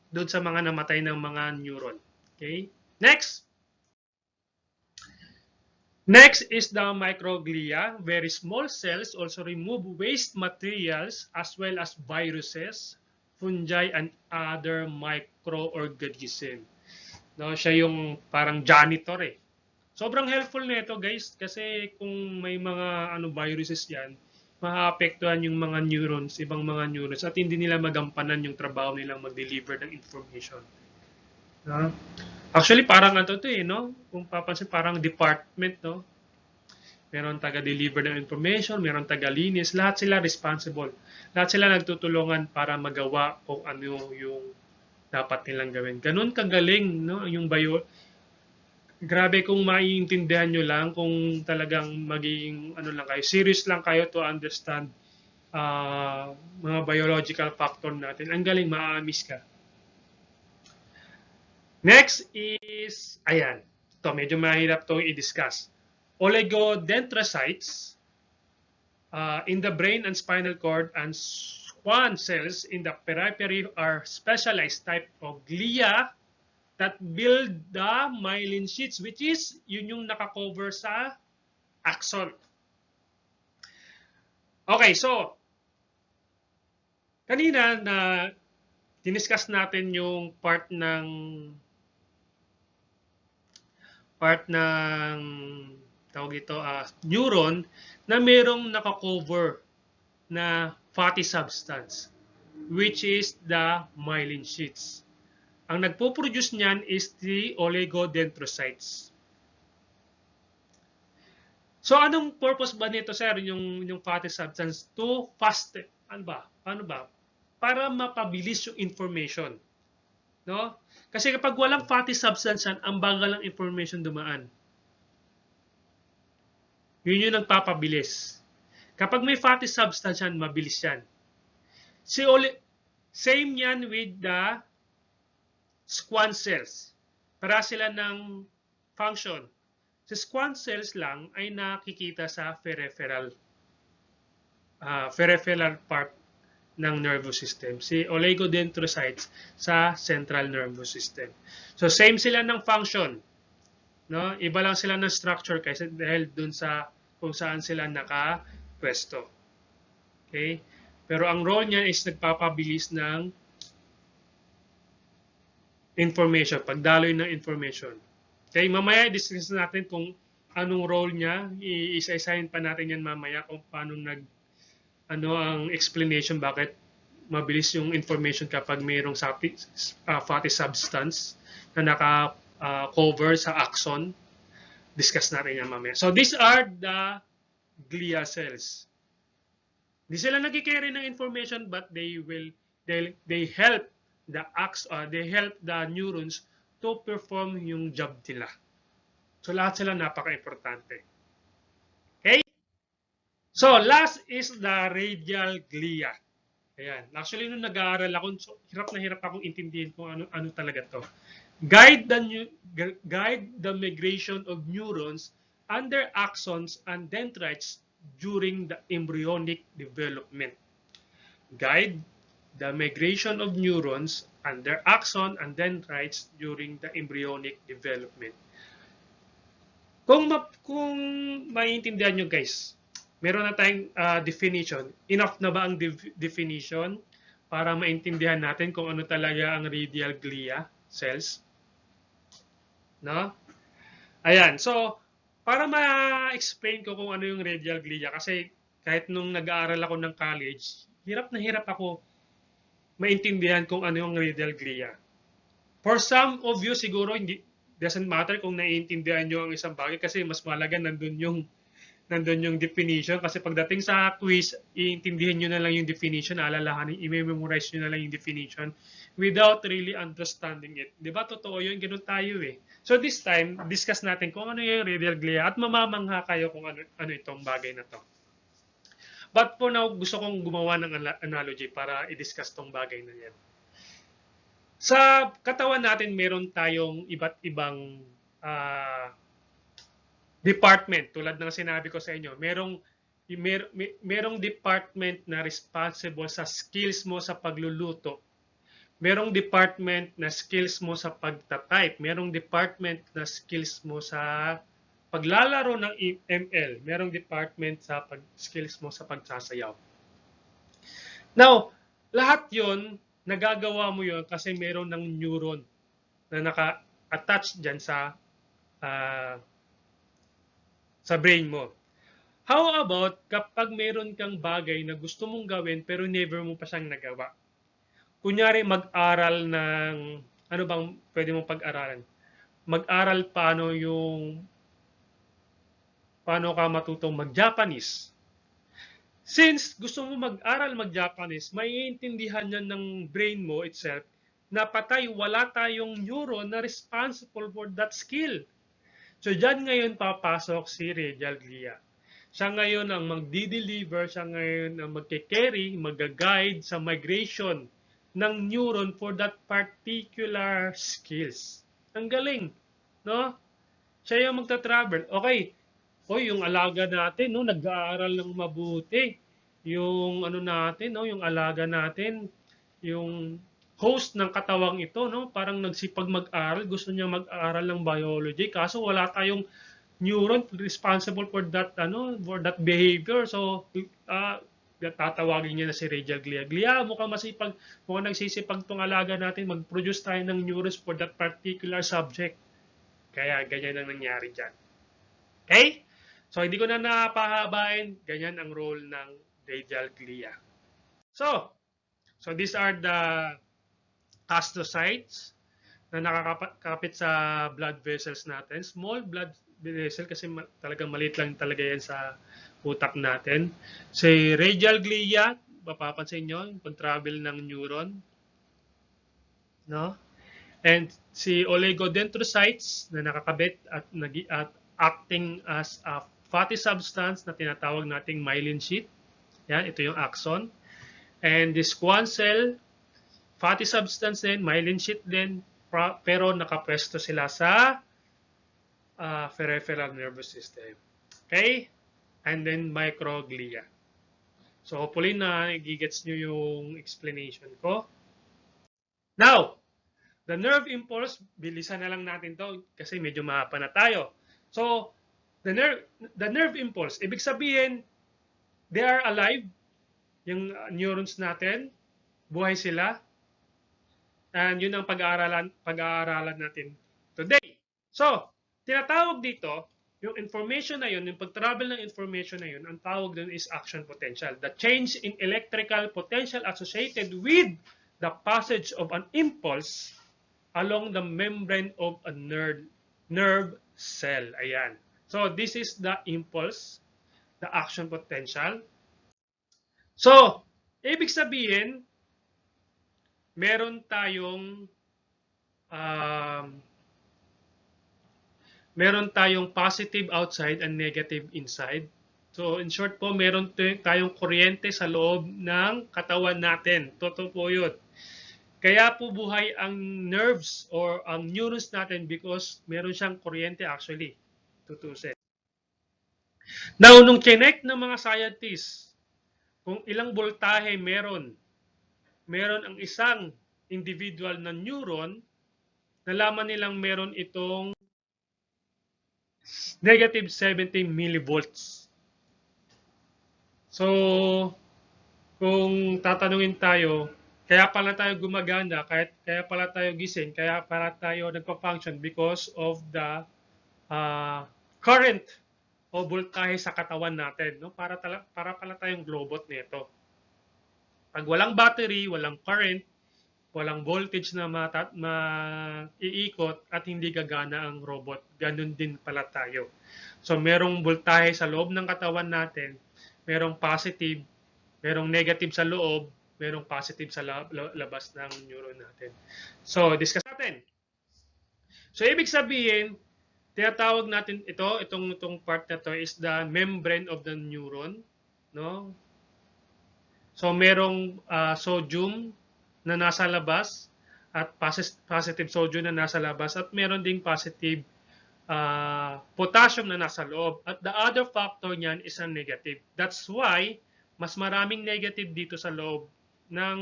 doon sa mga namatay ng mga neuron. Okay? Next. Next is the microglia. Very small cells also remove waste materials as well as viruses, fungi, and other microorganisms. No, siya yung parang janitor eh. Sobrang helpful nito guys kasi kung may mga viruses yan, maapektuhan yung mga neurons, ibang mga neurons at hindi nila magampanan yung trabaho nilang mag-deliver ng information. No? Actually, parang ano to eh, no? Kung papansin, parang department, no? Meron taga-deliver ng information, meron taga-linis, lahat sila responsible. Lahat sila nagtutulungan para magawa kung ano yung dapat nilang gawin. Ganun kagaling, no? Yung grabe kung maiintindihan nyo lang, kung talagang magiging, ano lang kayo, serious lang kayo to understand mga biological factor natin. Ang galing, maamis ka. Next is, ayan, ito medyo mahirap to i-discuss. Oligodendrocytes in the brain and spinal cord and Schwann cells in the periphery are specialized type of glia that build the myelin sheaths, which is yun yung nakakover sa axon. Okay, so kanina na diniscuss natin yung part ng tawag ito neuron na merong nakakover na fatty substance, which is the myelin sheaths. Ang nagpo-produce niyan is the oligodendrocytes. So anong purpose ba nito, sir, yung fatty substance? To fast, ano ba? Paano ba? Para mapabilis yung information. No? Kasi kapag walang fatty substance yan, ang bagal ng information dumaan. Yun yung nagpapabilis. Kapag may fatty substance yan, mabilis yan. Same yan with the Schwann cells. Para sila ng function. Si Schwann cells lang ay nakikita sa peripheral part ng nervous system. Si oligodendrocytes sa central nervous system. So same sila ng function. No? Iba lang sila ng structure kasi dahil dun sa kung saan sila nakapwesto. Okay? Pero ang role niya is nagpapabilis ng information, pagdaloy ng information. Okay, mamaya i-discuss natin kung anong role niya. Isa-isahin pa natin yan mamaya kung paano ano ang explanation bakit mabilis yung information kapag mayroong fatty substance na naka-cover sa axon. Discuss natin yan mamaya. So these are the glia cells. Hindi sila nagkikarry ng information but they help the neurons to perform yung job nila. So lahat sila napaka-importante. Okay? So last is the radial glia. Ayan. Actually, nung nag-aaral ako, so, hirap na hirap akong intindihin kung ano talaga to. Guide the migration of neurons under axons and dendrites during the embryonic development. Guide the migration of neurons under axon and dendrites during the embryonic development. Kung maiintindihan nyo guys, meron na tayong definition. Enough na ba ang definition para maintindihan natin kung ano talaga ang radial glia cells? No? Ayan. So, para ma-explain ko kung ano yung radial glia, kasi kahit nung nag-aaral ako ng college, hirap na hirap ako maintindihan kung ano yung radial glia. For some of you, siguro, doesn't matter kung naiintindihan nyo ang isang bagay kasi mas malaga nandun yung definition. Kasi pagdating sa quiz, iintindihan nyo na lang yung definition, alalahanin, i-memorize nyo na lang yung definition without really understanding it. Di ba? Totoo yun, ganun tayo eh. So this time, discuss natin kung ano yung radial glia at mamamangha kayo kung ano itong bagay na to. But for now, gusto kong gumawa ng analogy para i-discuss tong bagay na yan. Sa katawan natin, meron tayong iba't ibang department. Tulad ng sinabi ko sa inyo, merong department na responsible sa skills mo sa pagluluto. Merong department na skills mo sa pagta-type. Merong department na skills mo sa paglalaro ng ML. Merong department sa skills mo sa pagsasayaw. Now, lahat yon nagagawa mo yon kasi meron ng neuron na naka-attach dyan sa brain mo. How about kapag meron kang bagay na gusto mong gawin pero never mo pa siyang nagawa? Kunyari mag-aral ng Ano bang pwede mong pag-aralan? Mag-aral paano ka matutong mag-Japanese. Since gusto mo mag-aral mag-Japanese, maiintindihan yan ng brain mo itself na patay, wala tayong neuron na responsible for that skill. So, dyan ngayon papasok si Radial Glia. Siya ngayon ang magdi-deliver, siya ngayon ang magke-carry, mag-guide sa migration ng neuron for that particular skills. Ang galing, no? Siya yung magta-travel. Okay, yung alaga natin, no, nag-aaral ng mabuti. Yung ano natin, no, yung alaga natin, yung host ng katawang ito, no, parang nagsipag mag-aral, gusto niya mag-aral ng biology, kaso wala tayong neuron responsible for that behavior. So, tatawagin niya na si Radial Glia. Glia, mukhang nagsisipag tong alaga natin, mag-produce tayo ng neurons for that particular subject. Kaya ganyan ang nangyari dyan. Okay? So, hindi ko na napahabain. Ganyan ang role ng radial glia. So these are the astrocytes na nakakapit sa blood vessels natin. Small blood vessel kasi talagang maliit lang talaga yan sa utak natin. Si radial glia, mapapansin nyo, yung pag-travel ng neuron. No? And si oligodendrocytes na nakakabit at acting as a fatty substance na tinatawag nating myelin sheath. Yan, ito yung axon. And this squam cell, fatty substance din, myelin sheath din, pero nakapwesto sila sa peripheral nervous system. Okay? And then microglia. So hopefully na gigets nyo yung explanation ko. Now, the nerve impulse, bilisan na lang natin to kasi medyo mahaba na tayo. So, the nerve impulse, ibig sabihin, they are alive, yung neurons natin, buhay sila, and yun ang pag-aaralan natin today. So, tinatawag dito, yung information na yun, yung pag-travel ng information na yun, ang tawag dun is action potential. The change in electrical potential associated with the passage of an impulse along the membrane of a nerve cell. Ayan. So, this is the impulse, the action potential. So, ibig sabihin, meron tayong positive outside and negative inside. So, in short po, meron tayong kuryente sa loob ng katawan natin. Totoo po yun. Kaya po buhay ang nerves or ang neurons natin because meron siyang kuryente actually. Tutusin. Now, nung chinek ng mga scientists, kung ilang voltahe meron ang isang individual na neuron, nalaman nilang meron itong negative 70 millivolts. So, kung tatanungin tayo, kaya pala tayo gumagana, kaya pala tayo gising, kaya pala tayo nagpa-function because of the current o voltahe sa katawan natin. No? Para pala tayong globot nito. Pag walang battery, walang current, walang voltage na maiikot at hindi gagana ang robot, ganun din pala tayo. So, merong voltahe sa loob ng katawan natin, merong positive, merong negative sa loob, merong positive sa labas ng neuron natin. So, discuss natin. So, ibig sabihin, tinatawag natin itong part na to is the membrane of the neuron. No? So, merong sodium na nasa labas at positive sodium na nasa labas at meron ding positive potassium na nasa loob. At the other factor niyan is a negative. That's why mas maraming negative dito sa loob ng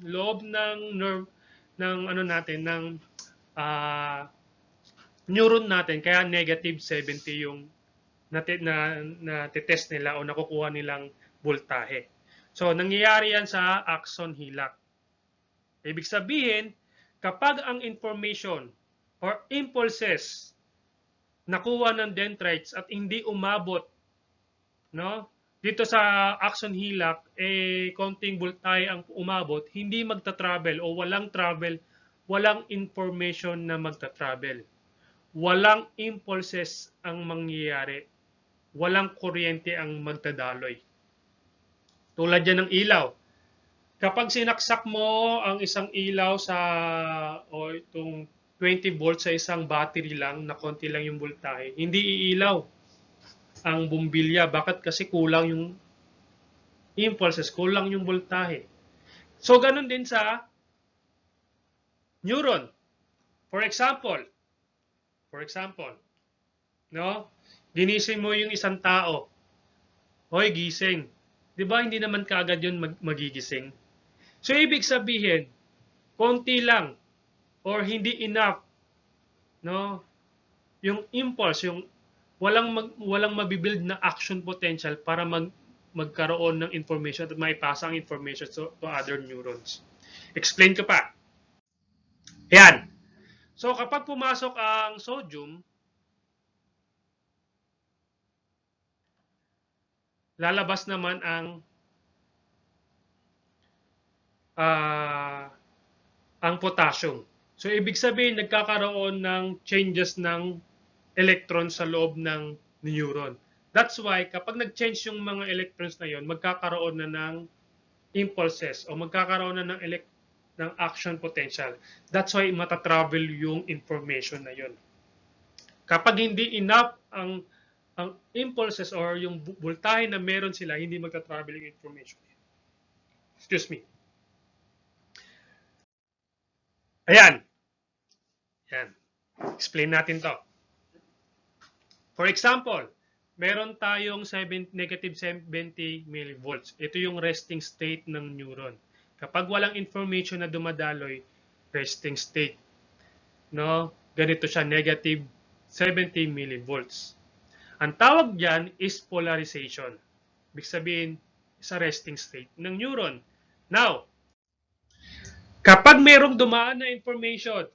nerve ng neuron natin, kaya negative 70 yung na-test nila o nakukuha nilang voltahe. So, nangyayari yan sa axon hilak. Ibig sabihin, kapag ang information or impulses nakuha ng dendrites at hindi umabot, no? Dito sa axon hilak, konting voltahe ang umabot, hindi magta-travel o walang travel walang information na magta-travel. Walang impulses ang mangyayari. Walang kuryente ang magdadaloy. Tulad yan ng ilaw. Kapag sinaksak mo ang isang ilaw sa o itong 20 volts sa isang battery lang na konti lang yung voltahe, hindi iilaw ang bumbilya. Bakit? Kasi kulang yung impulses, kulang yung voltahe. So, ganun din sa neuron. For example, no? Ginising mo yung isang tao. Hoy, gising. 'Di ba hindi naman kaagad 'yun magigising? So ibig sabihin, konti lang or hindi enough, no? Yung impulse, yung walang mabibuild na action potential para magkaroon ng information at maipasa ang information to other neurons. Explain ko pa. Ayan. So kapag pumasok ang sodium, lalabas naman ang potassium. So ibig sabihin nagkakaroon ng changes ng electrons sa loob ng neuron. That's why kapag nag-change yung mga electrons na yon, magkakaroon na ng impulses o magkakaroon na ng action potential. That's why matatravel yung information na yon. Kapag hindi enough ang impulses or yung voltahe na meron sila, hindi magta-travel yung information. Excuse me. Ayan. Ayan. Explain natin to. For example, meron tayong negative 70 millivolts. Ito yung resting state ng neuron. Kapag walang information na dumadaloy, resting state. No? Ganito siya, negative 70 millivolts. Ang tawag dyan is polarization. Ibig sabihin, sa resting state ng neuron. Now, kapag merong dumaan na information,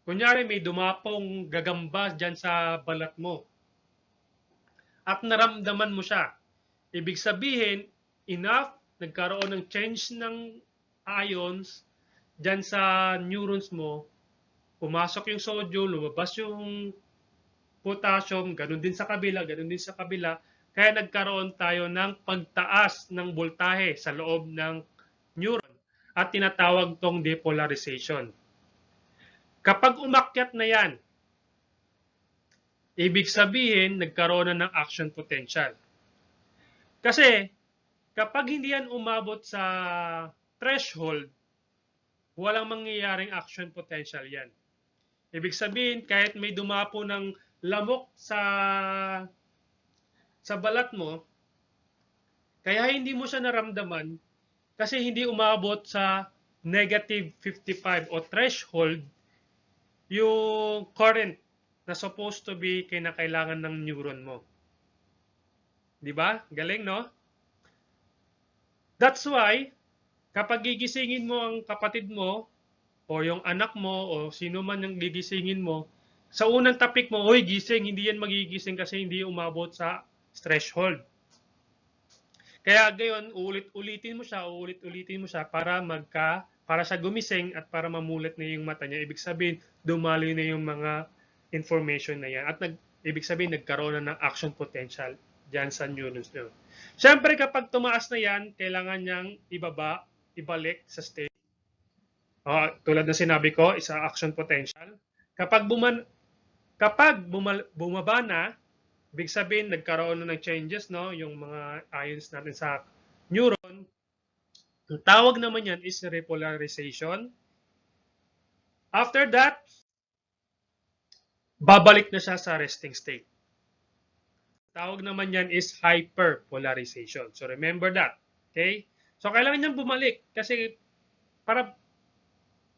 kunyari may dumapong gagamba dyan sa balat mo, at naramdaman mo siya, ibig sabihin, enough, nagkaroon ng change ng ions dyan sa neurons mo, pumasok yung sodium, lumabas yung potassium, ganun din sa kabila, kaya nagkaroon tayo ng pagtaas ng voltahe sa loob ng neuron at tinatawag tong depolarization. Kapag umakyat na yan, ibig sabihin nagkaroon na ng action potential. Kasi kapag hindi yan umabot sa threshold, walang mangyayaring action potential yan. Ibig sabihin kahit may dumapo ng lamok sa balat mo, kaya hindi mo siya naramdaman kasi hindi umabot sa negative 55 o threshold yung current na supposed to be kinakailangan ng neuron mo. Di ba? Galing, no? That's why, kapag gigisingin mo ang kapatid mo, o yung anak mo, o sino man yung gigisingin mo, sa unang tapik mo, hoy, gising, hindi yan magigising kasi hindi umabot sa threshold. Kaya gayon, uulit-ulitin mo siya para siya gumising at para mamulat na yung mata niya. Ibig sabihin, dumaloy na yung mga information na yan. At ibig sabihin, nagkaroon na ng action potential dyan sa neurons nyo. Siyempre, kapag tumaas na yan, kailangan niyang ibalik sa state. Tulad na sinabi ko, isa action potential. Kapag bumaba na, ibig sabihin, nagkaroon na ng changes, no? Yung mga ions natin sa neuron. Ang tawag naman yan is repolarization. After that, babalik na siya sa resting state. Tawag naman yan is hyperpolarization. So remember that. Okay? So kailangan niyang bumalik kasi para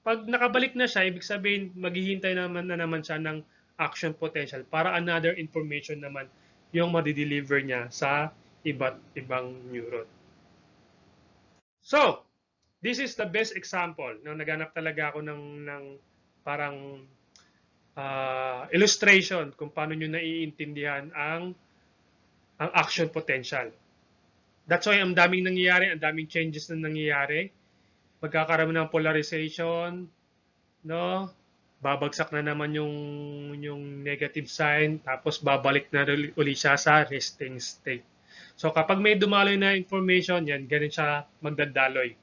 pag nakabalik na siya, ibig sabihin maghihintay na naman siya ng action potential para another information naman yung madideliver niya sa iba't ibang neuron. So, this is the best example. No, naghanap talaga ako ng parang illustration kung paano nyo naiintindihan ang action potential. That's why ang daming nangyayari, ang daming changes na nangyayari. Magkakaroon ng polarization, no? Babagsak na naman yung negative sign, tapos babalik na uli siya sa resting state. So kapag may dumaloy na information, yan, ganun siya magdadaloy.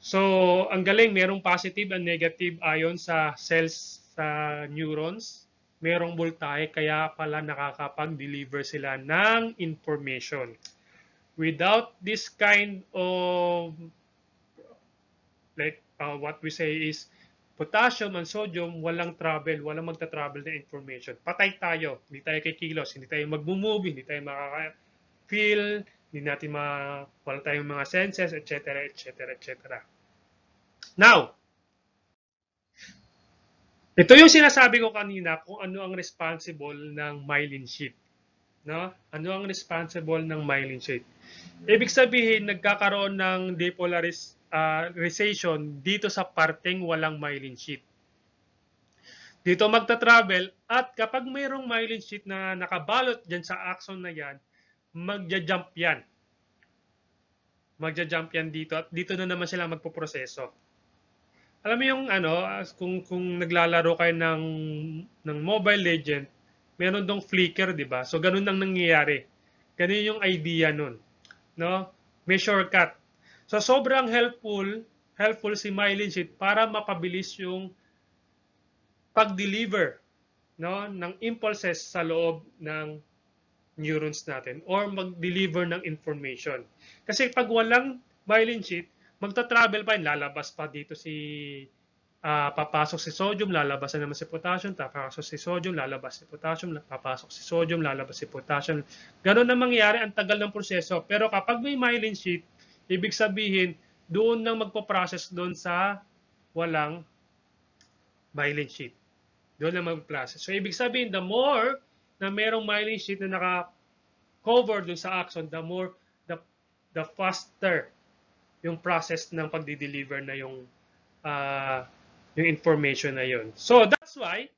So, ang galing, merong positive and negative ion sa cells sa neurons. Merong voltahe, kaya pala nakakapag-deliver sila ng information. Without this kind of, like what we say is, potassium and sodium, walang travel, walang magta-travel na information. Patay tayo, hindi tayo kikilos, hindi tayo mag-move, hindi tayo makaka-feel, hindi natin wala tayong mga senses, etc., etc., etc. Now, ito yung sinasabi ko kanina kung ano ang responsible ng myelin sheath. No? Ano ang responsible ng myelin sheath? Ibig sabihin, nagkakaroon ng depolarization dito sa parteng walang myelin sheath. Dito magta-travel at kapag mayroong myelin sheath na nakabalot dyan sa axon na yan, magja-jump yan. Magja-jump yan dito at dito na naman sila magpoproseso. Alam mo yung kung naglalaro kayo ng Mobile Legend, meron dong flicker, 'di ba? So ganun ang nangyayari. Ganun yung idea nun, no? May shortcut. So sobrang helpful si myelin sheath para mapabilis yung pag-deliver, no, ng impulses sa loob ng neurons natin or mag-deliver ng information. Kasi pag walang myelin sheath, magta-travel pa yun, lalabas pa dito papasok si sodium, lalabas na naman si potassium, papasok si sodium, lalabas si potassium, papasok si sodium, lalabas si potassium. Ganon na mangyayari, ang tagal ng proseso. Pero kapag may myelin sheath, ibig sabihin, doon nang magpo-process doon sa walang myelin sheath. Doon lang mag-process. So, ibig sabihin, the more na merong myelin sheath na naka-cover doon sa axon, the more, the faster yung process ng pagdi-deliver na yung information na yun. So, that's why,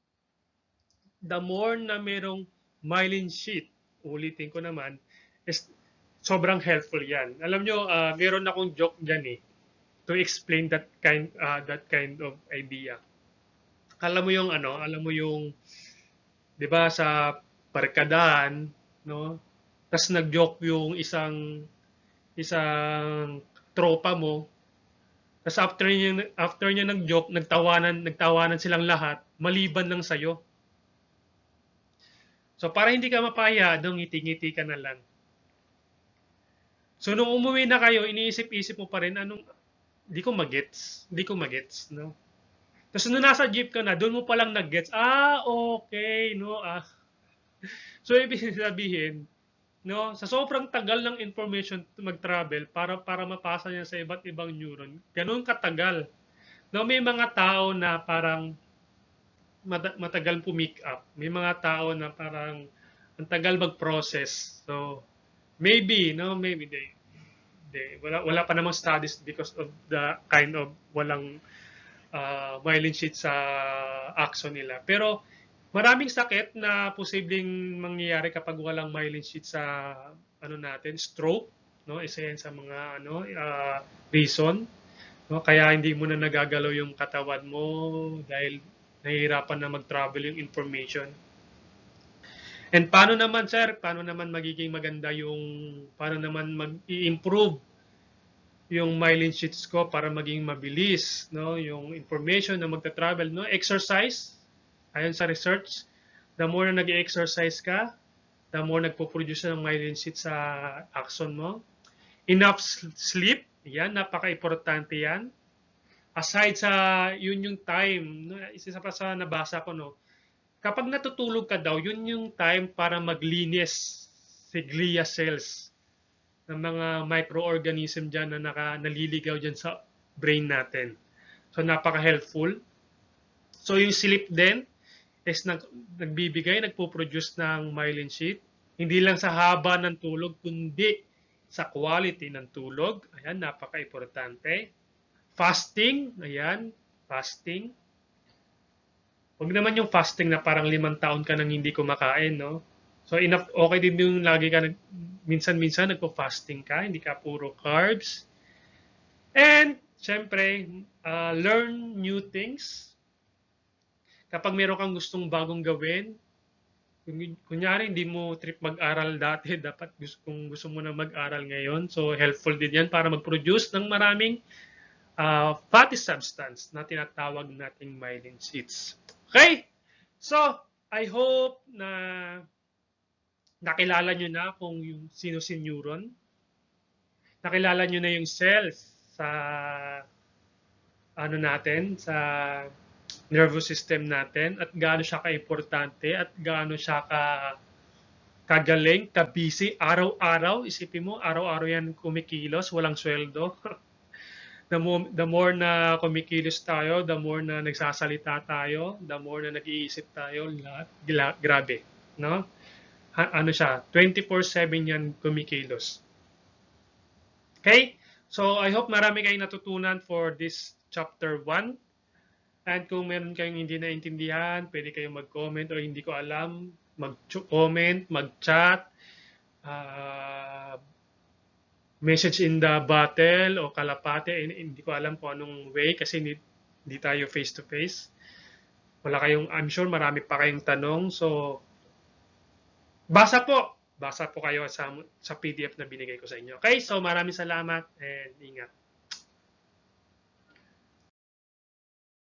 the more na merong myelin sheath, ulitin ko naman, is sobrang helpful yan. Alam nyo, meron akong joke dyan to explain that kind of idea. Alam mo yung, 'di ba sa barkadahan, no? Tas nag-joke yung isang tropa mo. Tas after niya nag-joke, nagtawanan silang lahat, maliban lang sa'yo. So para hindi ka mapaya, ngiti-ngiti ka na lang. So nung umuwi na kayo, iniisip-isip mo pa rin di ko magets, no? Tapos nung nasa jeep ka na, doon mo palang nag-gets, okay, no, So, ibig sabihin, no, sa sobrang tagal ng information mag-travel para mapasa niya sa iba't ibang neuron, ganun katagal. No, may mga tao na parang matagal pumick up. May mga tao na parang ang tagal mag-process. So, maybe wala pa namang studies because of the kind of walang myelin sheath sa axon nila. Pero maraming sakit na posibleng mangyayari kapag walang myelin sheath sa stroke, no? Isa yan sa mga reason, no? Kaya hindi mo na nagagalaw yung katawan mo dahil nahihirapan na mag-travel yung information. And paano naman, sir? Paano naman magiging maganda paano naman mag-i-improve yung myelin sheaths ko para maging mabilis, no, yung information na magta-travel, no, exercise. Ayon sa research, the more na nag-exercise ka, the more nagpo-produce ng myelin sheath sa axon mo. Enough sleep, yan, napaka-importante yan. Aside sa yun yung time, no, isa pa sa nabasa ko, no, kapag natutulog ka daw, yun yung time para maglinis si glia cells ng mga microorganism dyan na naliligaw dyan sa brain natin. So, napaka-helpful. So, yung sleep din is nagpo-produce ng myelin sheath. Hindi lang sa haba ng tulog, kundi sa quality ng tulog. Ayan, napaka-importante. Fasting, ayan, fasting. Huwag naman yung fasting na parang 5 taon ka nang hindi kumakain, no? So, okay din yung lagi ka minsan-minsan nagpo-fasting ka, hindi ka puro carbs. And syempre, learn new things. Kapag meron kang gustong bagong gawin, kunyari hindi mo trip mag-aral dati, dapat kung gusto mo na mag-aral ngayon, so helpful din yan para mag-produce ng maraming fatty substance na tinatawag nating myelin sheaths. Okay? So, I hope na nakilala nyo na kung yung sino si neuron. Nakilala nyo na yung cells sa ano natin, sa nervous system natin at gaano siya ka-importante at gaano siya kagaling, ka-busy, araw-araw. Isipin mo, araw-araw yan kumikilos, walang sweldo. The more na kumikilos tayo, the more na nagsasalita tayo, the more na nag-iisip tayo, lahat, grabe. No? Ano siya, 24/7 yan kumikilos. Okay? So, I hope marami kayong natutunan for this chapter 1. And kung meron kayong hindi naintindihan, pwede kayong mag-comment o hindi ko alam, mag-comment, mag-chat, message in the bottle o kalapate, hindi ko alam kung anong way kasi hindi tayo face-to-face. Wala kayong, I'm sure marami pa kayong tanong. So, basa po kayo sa PDF na binigay ko sa inyo. Okay, so maraming salamat and ingat.